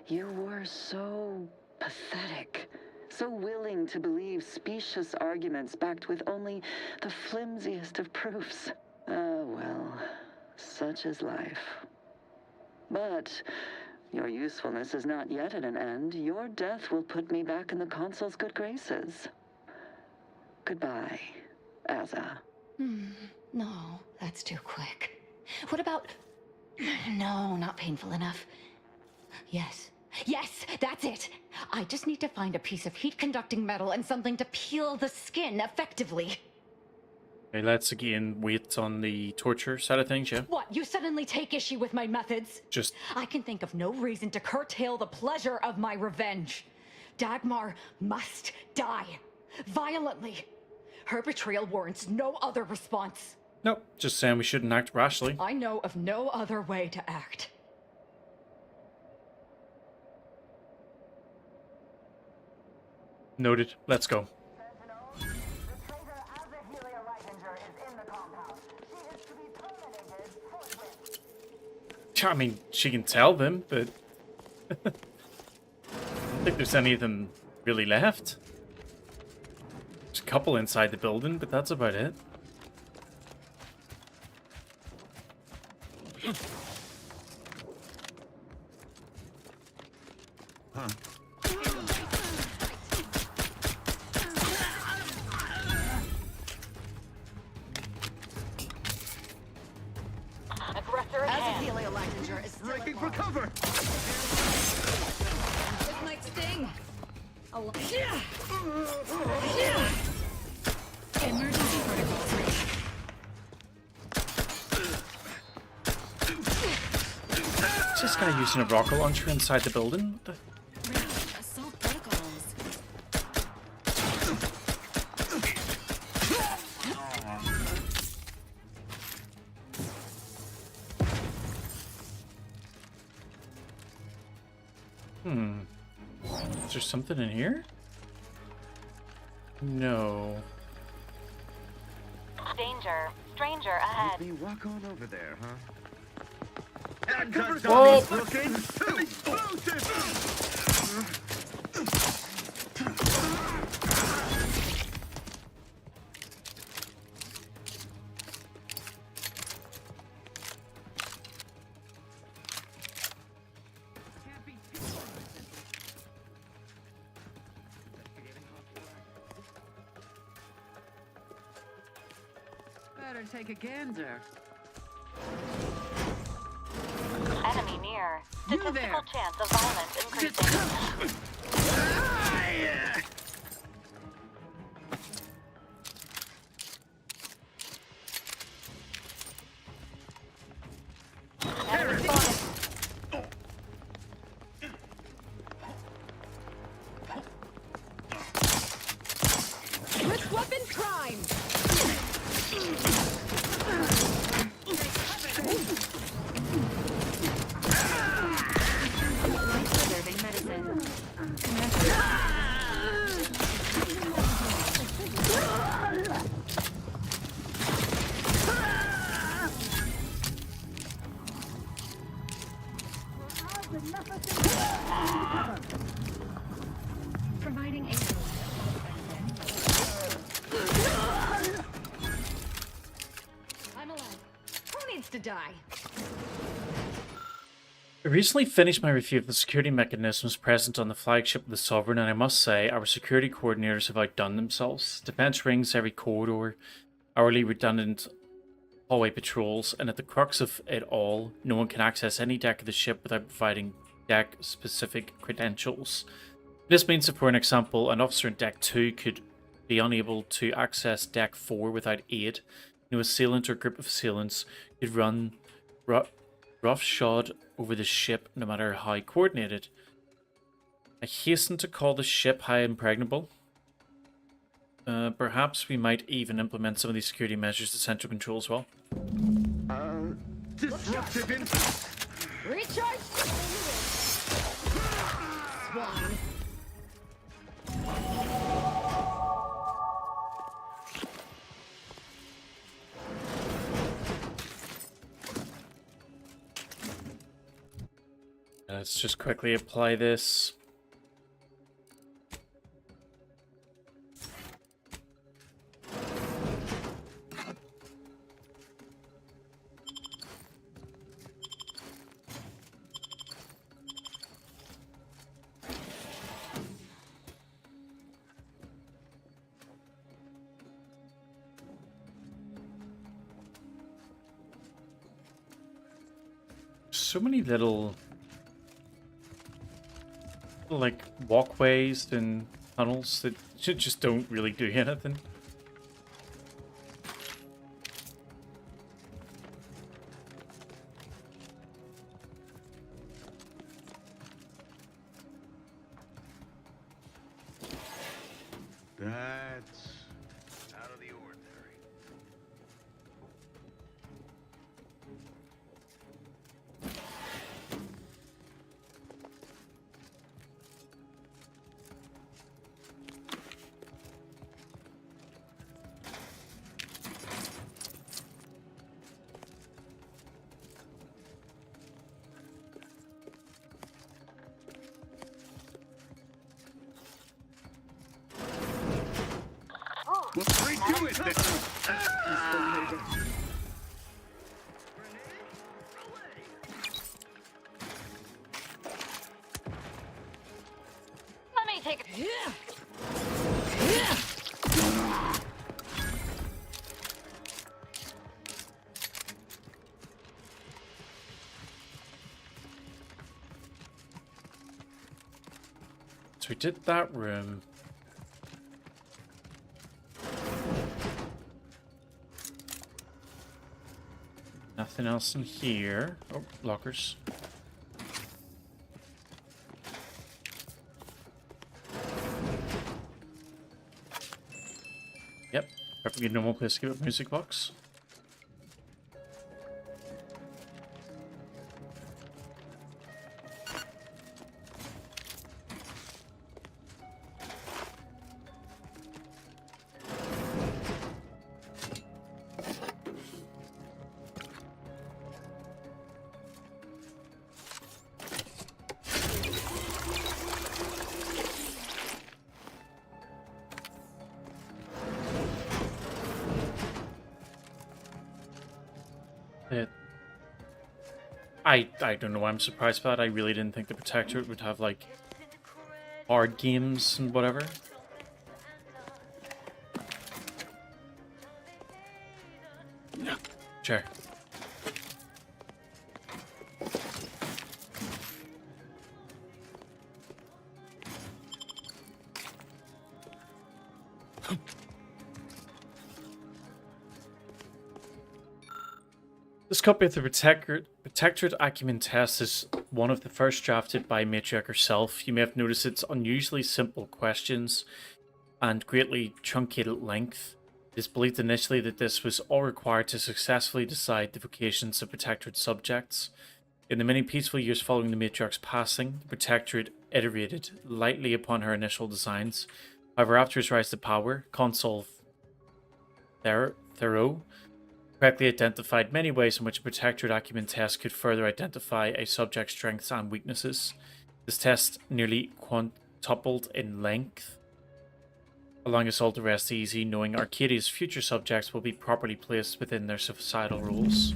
You were so pathetic. So willing to believe specious arguments backed with only the flimsiest of proofs. Ah, well, such is life. But your usefulness is not yet at an end. Your death will put me back in the Consul's good graces. Goodbye, Azza. No, that's too quick. What about... No, not painful enough. Yes, that's it. I just need to find a piece of heat-conducting metal and something to peel the skin effectively. Okay, let's again wait on the torture side of things, yeah? What, you suddenly take issue with my methods? Just... I can think of no reason to curtail the pleasure of my revenge. Dagmar must die. Violently. Her betrayal warrants no other response. Nope, just saying we shouldn't act rashly. I know of no other way to act. Noted. Let's go. I mean, she can tell them, but I don't think there's any of them really left. There's a couple inside the building, but that's about it. Huh. Breaking for cover! This might sting. Emergency protocols ready. Is this guy using a rocket launcher inside the building? What the... Assault protocols. Is there something in here? No. Danger. Stranger ahead. Let me walk on over there, huh? Whoa! Looking explosive! better take a gander. Enemy near. Statistical chance of violence increasing. Enemy spotted. Wrist weapon prime! Serving medicine. Providing aid. I'm alive. Who needs to die? I recently finished my review of the security mechanisms present on the flagship of the Sovereign, and I must say, our security coordinators have outdone themselves. Defense rings every corridor, hourly redundant hallway patrols, and at the crux of it all, no one can access any deck of the ship without providing deck-specific credentials. This means that, for an example, an officer in Deck 2 could be unable to access Deck 4 without aid. No assailant or group of assailants could run roughshod over the ship, no matter how coordinated. I hasten to call the ship high impregnable. Perhaps we might even implement some of these security measures to central control as well. Disruptive impact. Recharge! Swine. Let's just quickly apply this. So many little like walkways and tunnels that just don't really do anything. That's out of the ordinary. What's right to it then? Let me take a... So we did that room. Nothing else in here. Oh, lockers. Yep, perfectly normal place to give a music box. I don't know why I'm surprised by that. I really didn't think the Protectorate would have, like, hard games and whatever. chair. This copy of the Protectorate Acumen Test is one of the first drafted by Matriarch herself. You may have noticed its unusually simple questions and greatly truncated length. It is believed initially that this was all required to successfully decide the vocations of Protectorate subjects. In the many peaceful years following the Matriarch's passing, the Protectorate iterated lightly upon her initial designs. However, after his rise to power, Consul Thoreau correctly identified many ways in which a Protectorate Acumen test could further identify a subject's strengths and weaknesses. This test nearly quintupled in length, allowing us all to rest easy, knowing Arcadia's future subjects will be properly placed within their societal roles.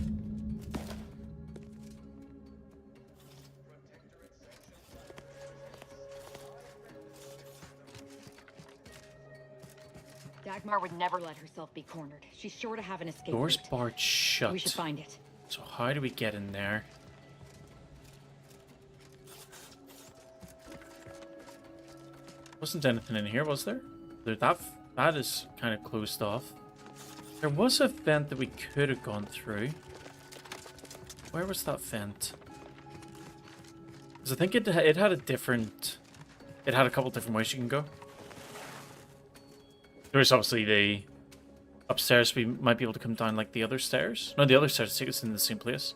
Dagmar would never let herself be cornered. She's sure to have an escape Door's route. barred shut. We should find it. So how do we get in there? Wasn't anything in here, was there? That is kind of closed off. There was a vent that we could have gone through. Where was that vent? Because I think it had a different... It had a couple different ways you can go. There's obviously the upstairs. We might be able to come down like the other stairs. No, the other stairs take us in the same place.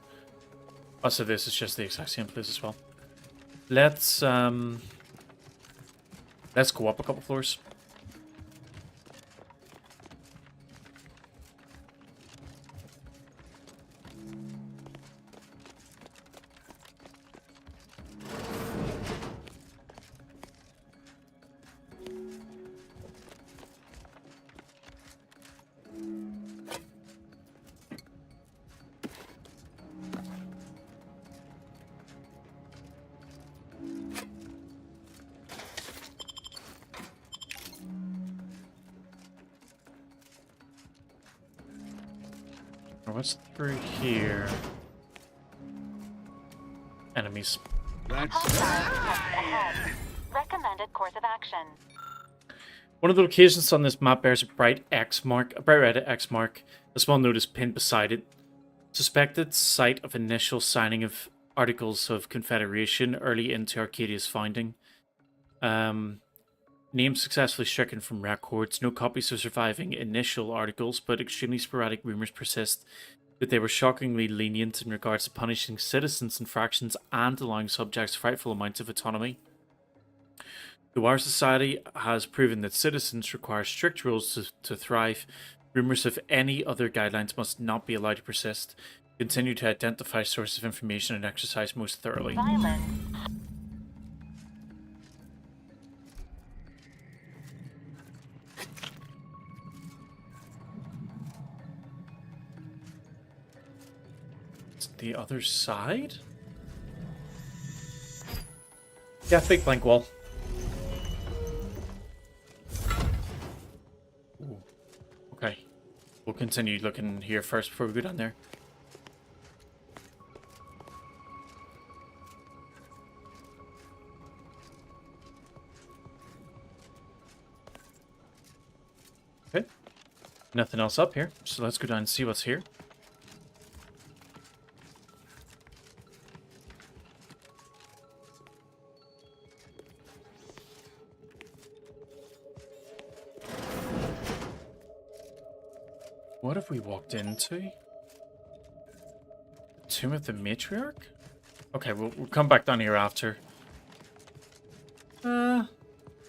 Also, this is just the exact same place as well. Let's go up a couple floors. What's through here? Enemies. Recommended course of action. One of the locations on this map bears a bright red X mark. A small note is pinned beside it. Suspected site of initial signing of Articles of Confederation early into Arcadia's founding. Names successfully stricken from records. No copies of surviving initial articles, but extremely sporadic rumors persist that they were shockingly lenient in regards to punishing citizens' infractions and allowing subjects frightful amounts of autonomy. Though our society has proven that citizens require strict rules to thrive, rumors of any other guidelines must not be allowed to persist. Continue to identify sources of information and exercise most thoroughly. The other side? Yeah, big blank wall. Ooh. Okay. We'll continue looking here first before we go down there. Okay. Nothing else up here, so let's go down and see what's here. What have we walked into? The Tomb of the Matriarch? Okay, we'll come back down here after. Yeah,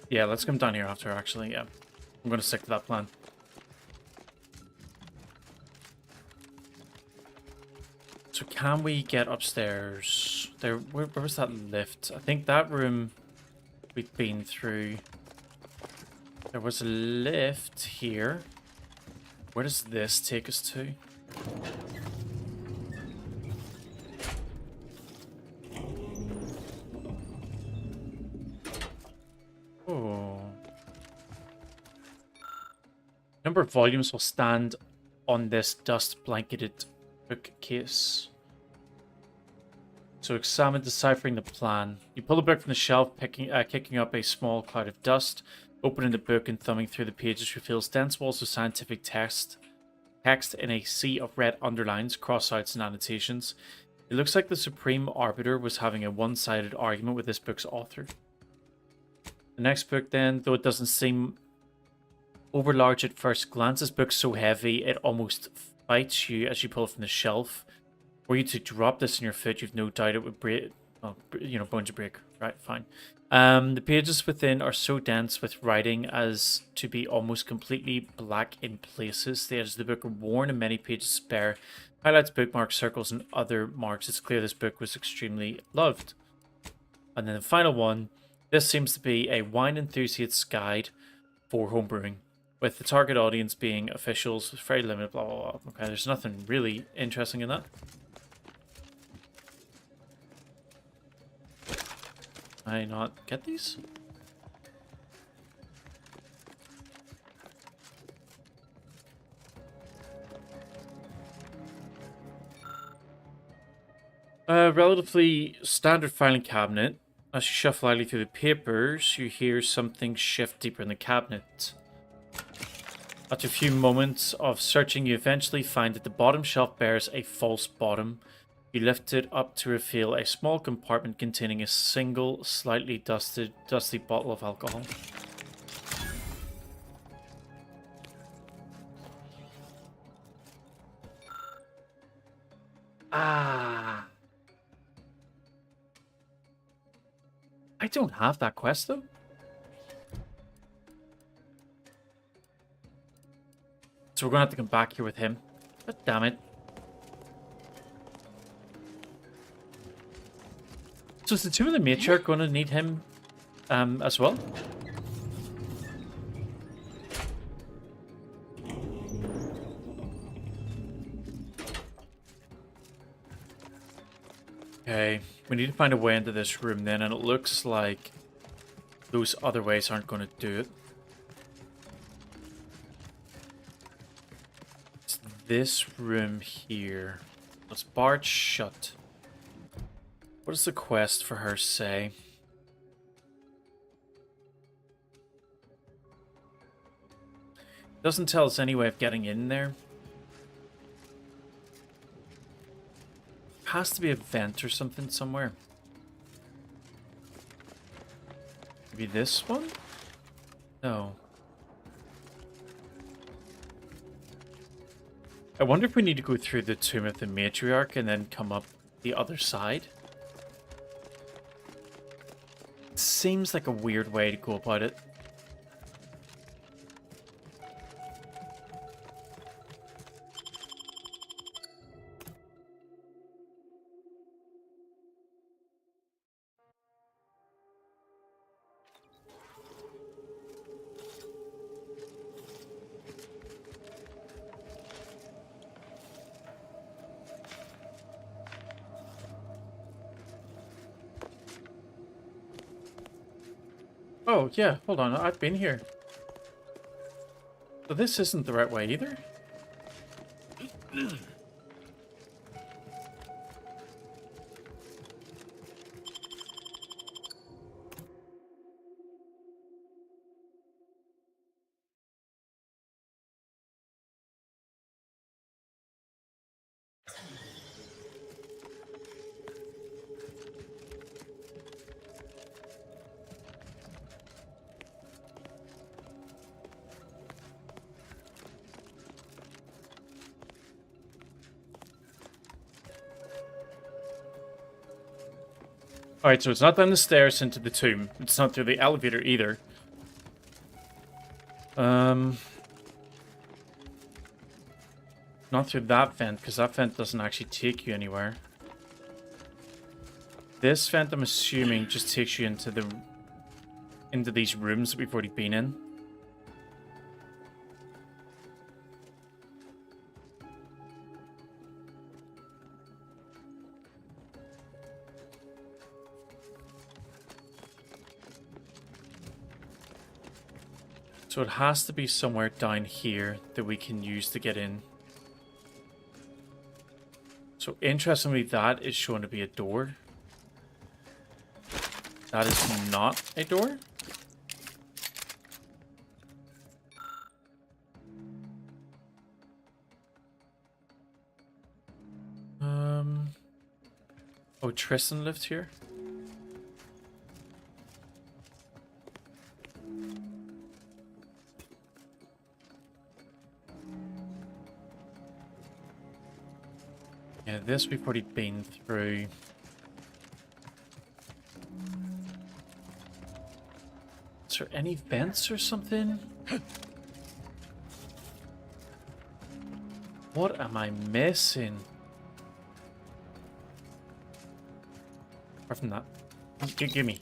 let's come down here after, actually, yeah. I'm gonna stick to that plan. So can we get upstairs? Where was that lift? I think that room we've been through. There was a lift here. Where does this take us to? Oh. Number of volumes will stand on this dust-blanketed bookcase. So examine deciphering the plan. You pull the book from the shelf, kicking up a small cloud of dust. Opening the book and thumbing through the pages reveals dense walls of scientific text in a sea of red underlines, crossouts, and annotations. It looks like the Supreme Arbiter was having a one-sided argument with this book's author. The next book then, though it doesn't seem overlarge at first glance, this book's so heavy it almost fights you as you pull it from the shelf. Were you to drop this in your foot, you've no doubt it would break, bones would break. Right, fine. The pages within are so dense with writing as to be almost completely black in places. The edges of the book are worn and many pages spare. Highlights, bookmarks, circles, and other marks. It's clear this book was extremely loved. And then the final one. This seems to be a wine enthusiast's guide for homebrewing, with the target audience being officials with very limited blah blah blah. Okay, there's nothing really interesting in that. Can I not get these? A relatively standard filing cabinet. As you shuffle lightly through the papers, you hear something shift deeper in the cabinet. After a few moments of searching, you eventually find that the bottom shelf bears a false bottom. You lift it up to reveal a small compartment containing a single, slightly dusty bottle of alcohol. Ah. I don't have that quest, though. So we're going to have to come back here with him. God damn it. So is the Tomb of the Matriarch going to need him as well? Okay, we need to find a way into this room then, and it looks like those other ways aren't going to do it. It's this room here. It's barred shut. What does the quest for her say? It doesn't tell us any way of getting in there. Has to be a vent or something somewhere. Maybe this one? No. I wonder if we need to go through the Tomb of the Matriarch and then come up the other side. It seems like a weird way to go about it. Oh, yeah, hold on, I've been here. So this isn't the right way either? Alright, so it's not down the stairs into the tomb. It's not through the elevator either. Not through that vent, because that vent doesn't actually take you anywhere. This vent, I'm assuming, just takes you into these rooms that we've already been in. So it has to be somewhere down here that we can use to get in. So interestingly, that is shown to be a door. That is not a door. Oh, Tristan lived here. Yeah, this we've already been through. Is there any vents or something? What am I missing? Apart from that. Give me.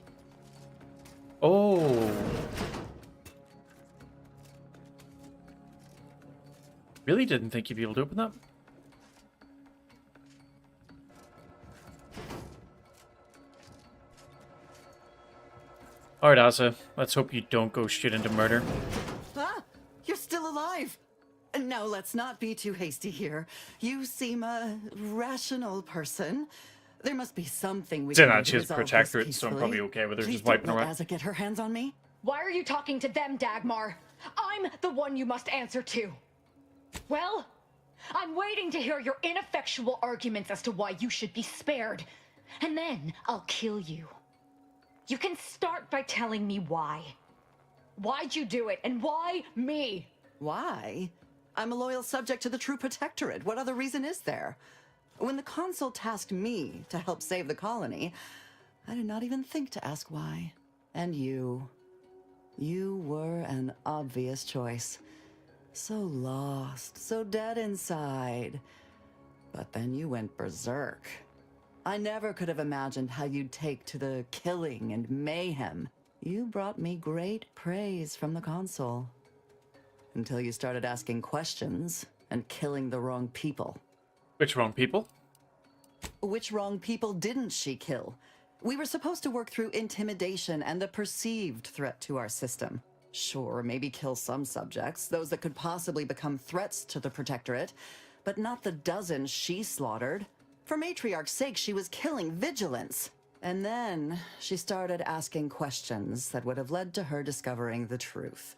Oh. Really didn't think you'd be able to open that. Alright, Asa. Let's hope you don't go straight into murder. Ah, you're still alive. No, let's not be too hasty here. You seem a rational person. There must be something we can do to She's resolve this Protectorate, so I'm peacefully. probably okay with her Please just wiping don't her let out. Asa get her hands on me. Why are you talking to them, Dagmar? I'm the one you must answer to. Well, I'm waiting to hear your ineffectual arguments as to why you should be spared. And then I'll kill you. You can start by telling me why. Why'd you do it, and why me? Why? I'm a loyal subject to the true Protectorate. What other reason is there? When the Consul tasked me to help save the colony, I did not even think to ask why. And you were an obvious choice. So lost, so dead inside. But then you went berserk. I never could have imagined how you'd take to the killing and mayhem. You brought me great praise from the Consul. Until you started asking questions and killing the wrong people. Which wrong people? Which wrong people didn't she kill? We were supposed to work through intimidation and the perceived threat to our system. Sure, maybe kill some subjects, those that could possibly become threats to the Protectorate, but not the dozens she slaughtered. For Matriarch's sake, she was killing vigilance. And then she started asking questions that would have led to her discovering the truth.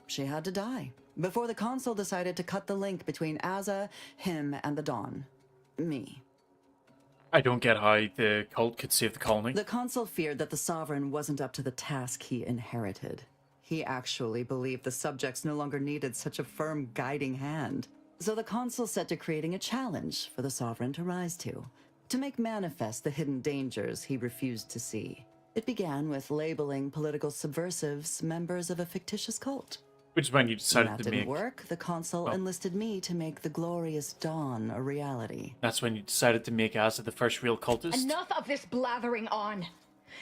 She had to die before the Consul decided to cut the link between Asa, him, and the Dawn. Me. I don't get how the cult could save the colony. The Consul feared that the Sovereign wasn't up to the task he inherited. He actually believed the subjects no longer needed such a firm guiding hand. So the Consul set to creating a challenge for the Sovereign to rise to make manifest the hidden dangers he refused to see. It began with labeling political subversives members of a fictitious cult. Which is when you decided When that to didn't make... work, the Consul enlisted me to make the glorious dawn a reality. That's when you decided to make Asa the first real cultist? Enough of this blathering on.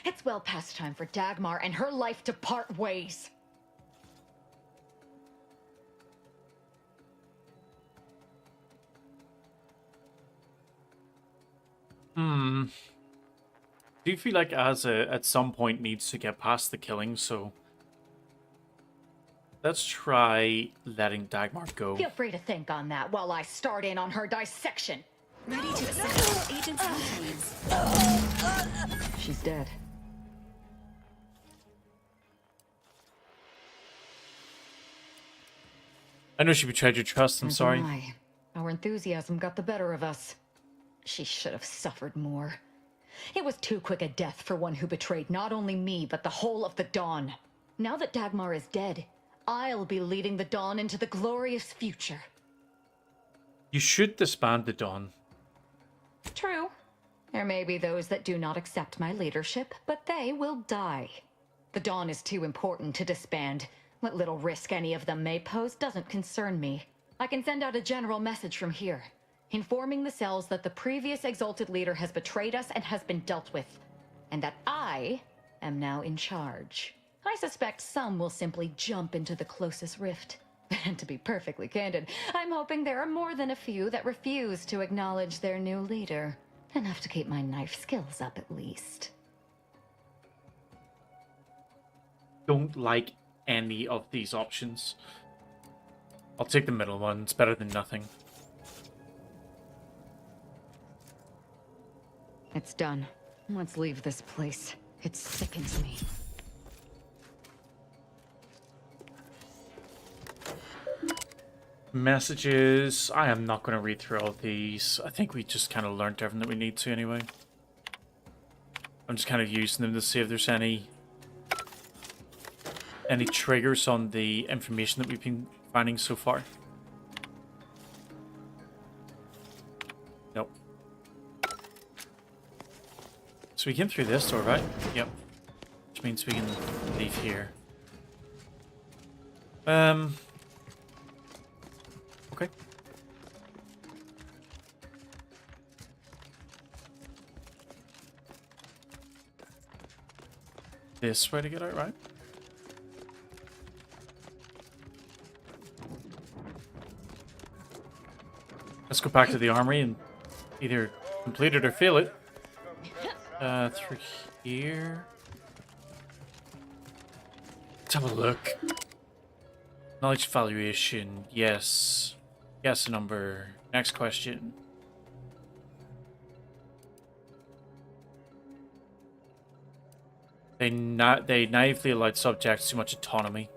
It's well past time for Dagmar and her life to part ways. Do you feel like Asa at some point needs to get past the killing, so... Let's try letting Dagmar go. Feel free to think on that while I start in on her dissection. Ready to assemble Agent Aunties. She's dead. I know she betrayed your trust, I'm sorry. My. Our enthusiasm got the better of us. She should have suffered more. It was too quick a death for one who betrayed not only me, but the whole of the Dawn. Now that Dagmar is dead, I'll be leading the Dawn into the glorious future. You should disband the Dawn. True. There may be those that do not accept my leadership, but they will die. The Dawn is too important to disband. What little risk any of them may pose doesn't concern me. I can send out a general message from here, informing the cells that the previous exalted leader has betrayed us and has been dealt with, and that I am now in charge. I suspect some will simply jump into the closest rift. And to be perfectly candid, I'm hoping there are more than a few that refuse to acknowledge their new leader. Enough to keep my knife skills up at least. Don't like any of these options. I'll take the middle one. It's better than nothing. It's done. Let's leave this place. It sickens me. Messages. I am not going to read through all these. I think we just kind of learned everything that we need to anyway. I'm just kind of using them to see if there's any triggers on the information that we've been finding so far. Nope. So we came through this door, right? Yep. Which means we can leave here. Okay. This way to get out, right? Let's go back to the armory and either complete it or fail it. Through here. Let's have a look. Knowledge valuation, yes. Guess a number. Next question. They naively allowed subjects too much autonomy.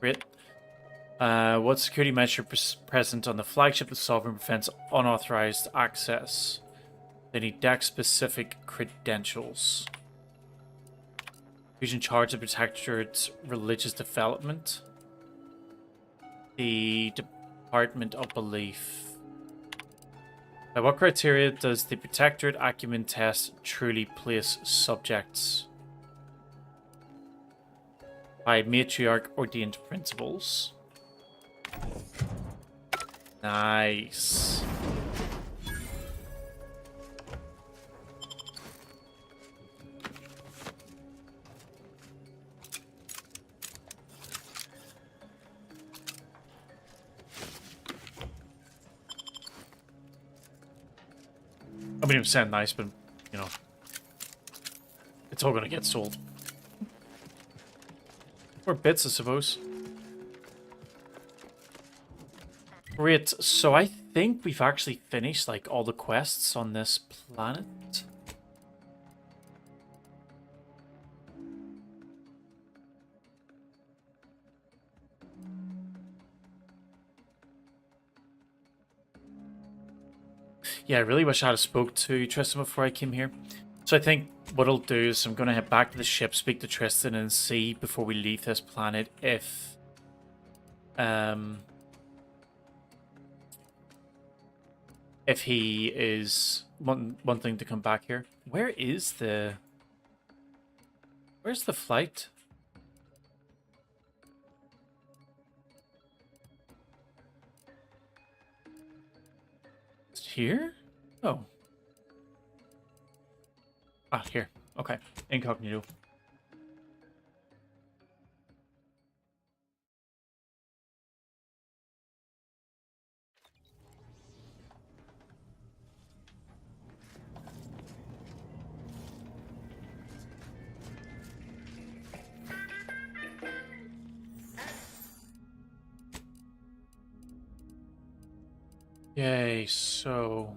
Great. What security measure present on the flagship of the Sovereign prevents unauthorized access? They need deck-specific credentials. Who's in charge of the Protectorate's religious development? The Department of Belief. By what criteria does the Protectorate acumen test truly place subjects? By matriarch ordained principles. Nice. I mean, it sounds nice, but, you know, it's all gonna get sold. Or bits, I suppose. Great, so I think we've actually finished, like, all the quests on this planet. Yeah, I really wish I had spoke to Tristan before I came here. So I think what I'll do is I'm going to head back to the ship, speak to Tristan, and see before we leave this planet if he is wanting to come back here. Where's the flight? Is it here? Oh. Ah, here. Okay. Incognito. Yay, so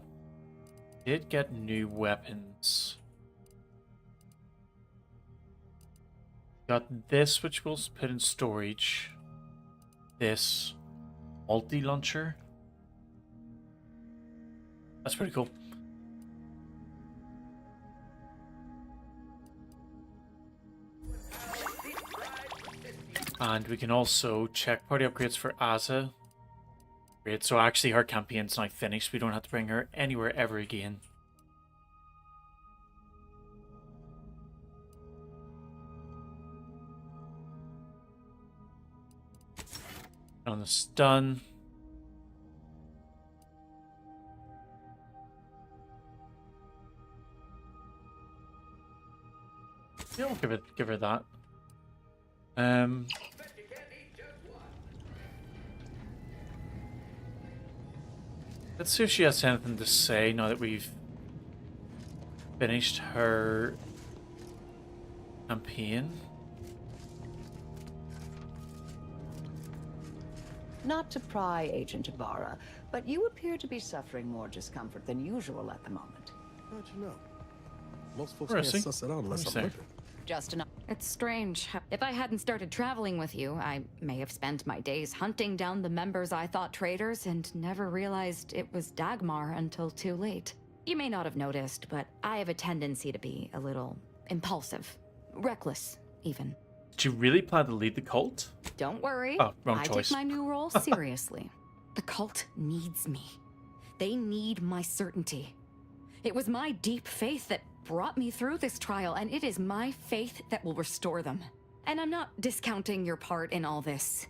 did get new weapons. Got this, which we'll put in storage. This multi-launcher. That's pretty cool. And we can also check party upgrades for Asa. Great, so actually her campaign's now finished. We don't have to bring her anywhere ever again. On the stun. Yeah, we'll give her that. Let's see if she has anything to say now that we've finished her campaign. Not to pry, Agent Ibarra, but you appear to be suffering more discomfort than usual at the moment. How'd you know? Most folks Where can't is he? suss it out unless Let I'm me see. looking. Just enough. It's strange. If I hadn't started traveling with you, I may have spent my days hunting down the members I thought traitors and never realized it was Dagmar until too late. You may not have noticed, but I have a tendency to be a little impulsive. Reckless, even. Did you really plan to lead the cult? Don't worry. Oh, wrong I choice. take my new role seriously. The cult needs me. They need my certainty. It was my deep faith that brought me through this trial, and it is my faith that will restore them. And I'm not discounting your part in all this.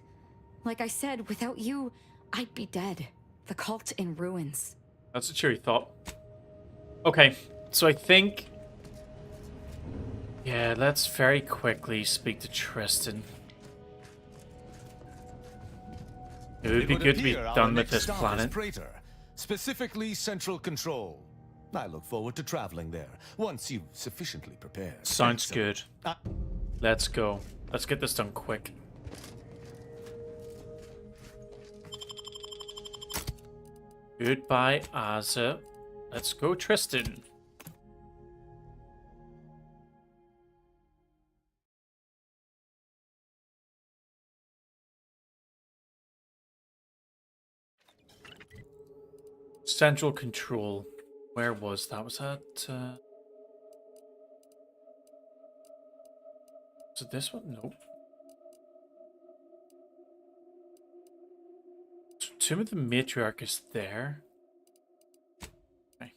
Like I said, without you, I'd be dead. The cult in ruins. That's a cheery thought. Okay, so I think... Yeah, let's very quickly speak to Tristan. It would be good to be done with this planet. Praetor, specifically Central Control. I look forward to traveling there, once you've sufficiently prepared. Sounds good. Let's go. Let's get this done quick. Goodbye, Asa. Let's go, Tristan. Central Control. Where was that? Was that... Was it this one? Nope. So Tomb of the Matriarch is there. Okay.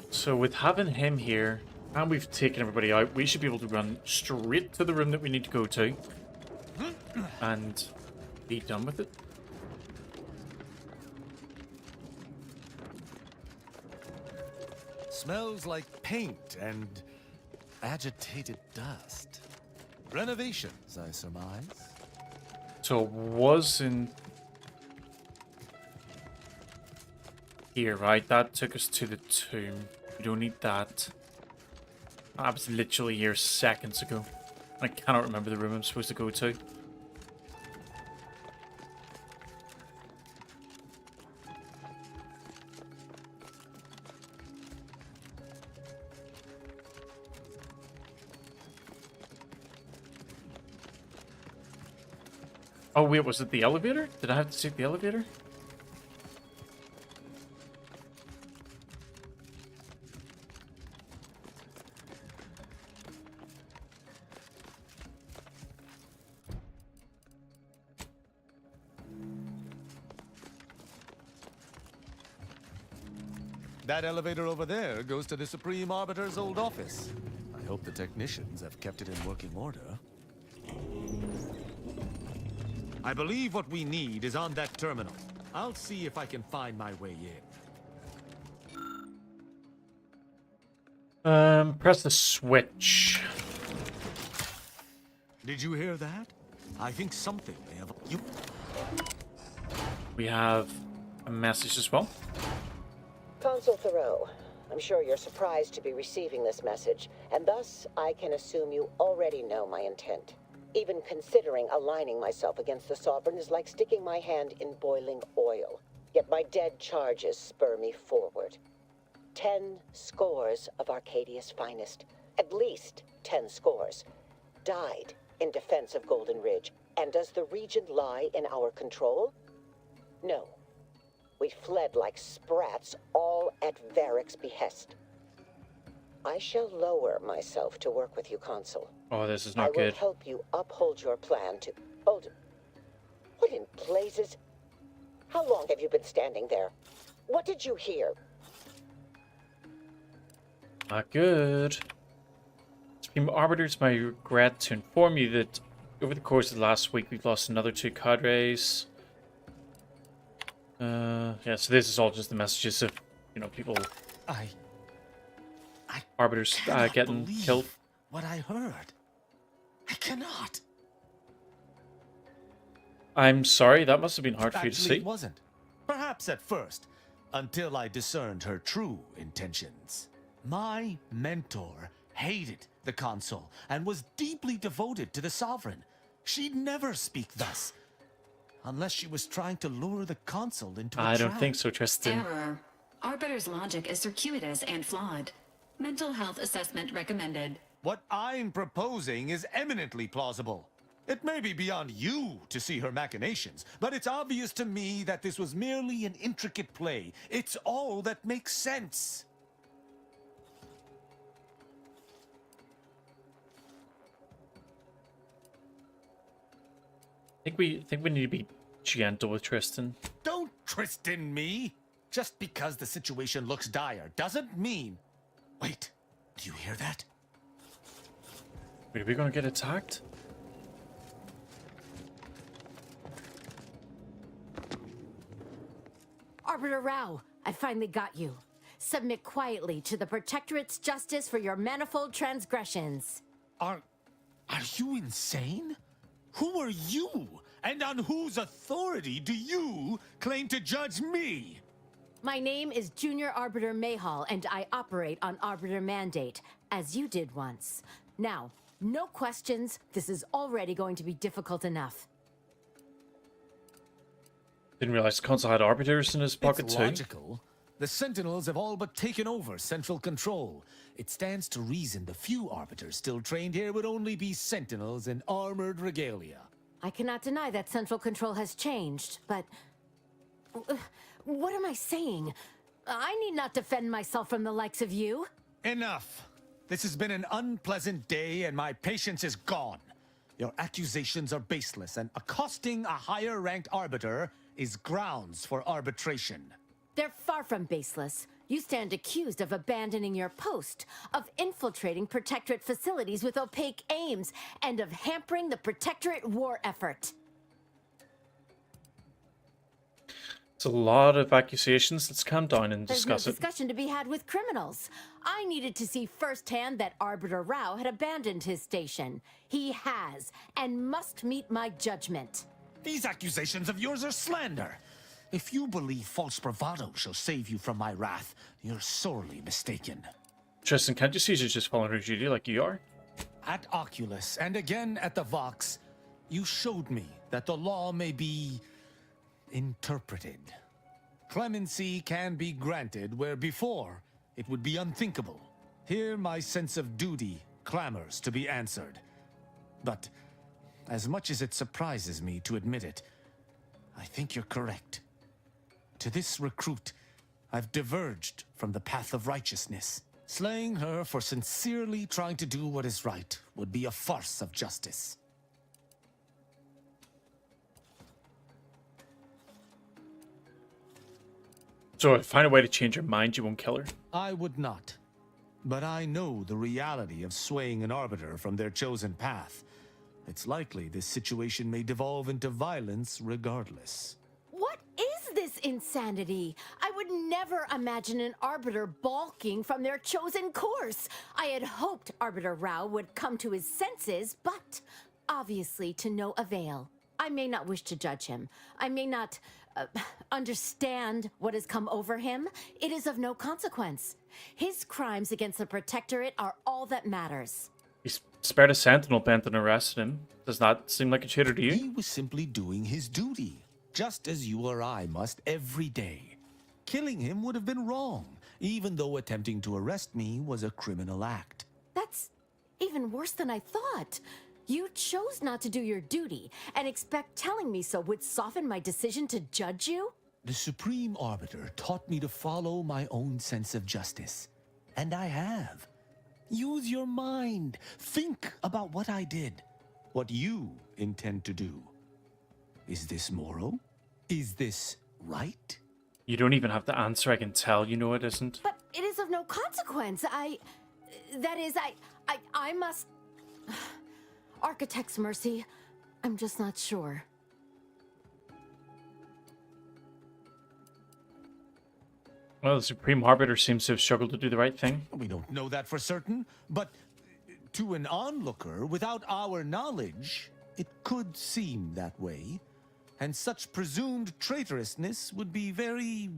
So with having him here, and we've taken everybody out, we should be able to run straight to the room that we need to go to. And be done with it. Smells like paint and agitated dust. Renovations, I surmise. So it wasn't here, right? That took us to the tomb. We don't need that. I was literally here seconds ago. I cannot remember the room I'm supposed to go to. Oh wait, was it the elevator? Did I have to take the elevator? That elevator over there goes to the Supreme Arbiter's old office. I hope the technicians have kept it in working order. I believe what we need is on that terminal. I'll see if I can find my way in. Press the switch. Did you hear that? I think something may have... We have a message as well. Consul Thoreau, I'm sure you're surprised to be receiving this message, and thus I can assume you already know my intent. Even considering aligning myself against the Sovereign is like sticking my hand in boiling oil. Yet my dead charges spur me forward. 10 scores of Arcadia's finest, at least 10 scores, died in defense of Golden Ridge. And does the region lie in our control? No. We fled like sprats, all at Varric's behest. I shall lower myself to work with you, Consul. Oh, this is not good. I will good. help you uphold your plan to... Hold... What in blazes? How long have you been standing there? What did you hear? Not good. Supreme Arbiter, it's my regret to inform you that over the course of the last week, we've lost another 2 cadres. Yeah, so this is all just the messages of, you know, people... Arbiters getting killed. What I heard. I cannot. I'm sorry, that must have been hard for you to Actually, see. it wasn't. Perhaps at first, until I discerned her true intentions. My mentor hated the consul and was deeply devoted to the sovereign. She'd never speak thus. Unless she was trying to lure the consul into a I don't trap. think so, Tristan. Error. Arbiter's logic is circuitous and flawed. Mental health assessment recommended. What I'm proposing is eminently plausible. It may be beyond you to see her machinations, but it's obvious to me that this was merely an intricate play. It's all that makes sense. I think we need to be gentle with Tristan. Don't Tristan me! Just because the situation looks dire doesn't mean... Wait, do you hear that? Wait, are we gonna get attacked? Arbiter Rao, I finally got you. Submit quietly to the Protectorate's justice for your manifold transgressions. Are you insane? Who are you? And on whose authority do you claim to judge me? My name is Junior Arbiter Mayhall, and I operate on Arbiter Mandate, as you did once. Now, no questions. This is already going to be difficult enough. Didn't realize the consul had arbiters in his pocket It's too. logical. The Sentinels have all but taken over central control. It stands to reason the few arbiters still trained here would only be Sentinels in armored regalia. I cannot deny that central control has changed, but... what am I saying? I need not defend myself from the likes of you. Enough! This has been an unpleasant day and my patience is gone. Your accusations are baseless and accosting a higher-ranked arbiter is grounds for arbitration. They're far from baseless. You stand accused of abandoning your post, of infiltrating Protectorate facilities with opaque aims, and of hampering the Protectorate war effort. It's a lot of accusations. Let's calm down and There's no discuss it. discussion to be had with criminals. I needed to see firsthand that Arbiter Rao had abandoned his station. He has, and must meet my judgment. These accusations of yours are slander. If you believe false bravado shall save you from my wrath, you're sorely mistaken. Tristan, can't you see she's just following her duty like you are? At Oculus, and again at the Vox, you showed me that the law may be interpreted. Clemency can be granted where before it would be unthinkable. Here my sense of duty clamors to be answered. But as much as it surprises me to admit it, I think you're correct. To this recruit, I've diverged from the path of righteousness. Slaying her for sincerely trying to do what is right would be a farce of justice. So if I find a way to change her mind, you won't kill her. I would not. But I know the reality of swaying an arbiter from their chosen path. It's likely this situation may devolve into violence regardless. What is this insanity? I would never imagine an Arbiter balking from their chosen course. I had hoped Arbiter Rao would come to his senses, but obviously to no avail. I may not wish to judge him. I may not understand what has come over him. It is of no consequence. His crimes against the Protectorate are all that matters. He spared a sentinel bent and arrested him. Does that seem like a traitor to you? He was simply doing his duty, just as you or I must every day. Killing him would have been wrong, even though attempting to arrest me was a criminal act. That's even worse than I thought. You chose not to do your duty, and expect telling me so would soften my decision to judge you? The Supreme Arbiter taught me to follow my own sense of justice. And I have. Use your mind. Think about what I did. What you intend to do. Is this moral? Is this right? You don't even have to answer. I can tell you know it isn't. But it is of no consequence. I must... Architect's mercy. I'm just not sure. Well, the Supreme Arbiter seems to have struggled to do the right thing. We don't know that for certain, but to an onlooker, without our knowledge, it could seem that way. And such presumed traitorousness would be very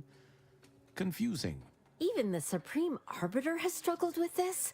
confusing. Even the Supreme Arbiter has struggled with this?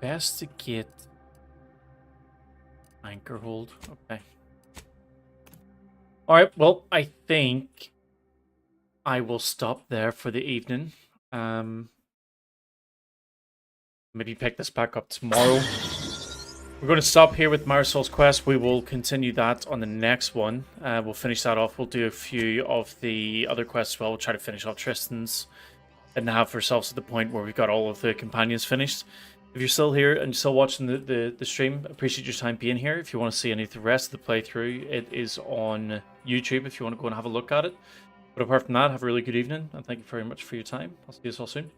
Investigate anchor hold. Okay. Alright, well, I think I will stop there for the evening. Maybe pick this back up tomorrow. We're going to stop here with Marisol's quest. We will continue that on the next one. We'll finish that off. We'll do a few of the other quests as well. We'll try to finish off Tristan's and have ourselves at the point where we've got all of the companions finished. If you're still here and still watching the stream, appreciate your time being here. If you want to see any of the rest of the playthrough, it is on YouTube if you want to go and have a look at it. But apart from that, have a really good evening, and thank you very much for your time. I'll see you all soon.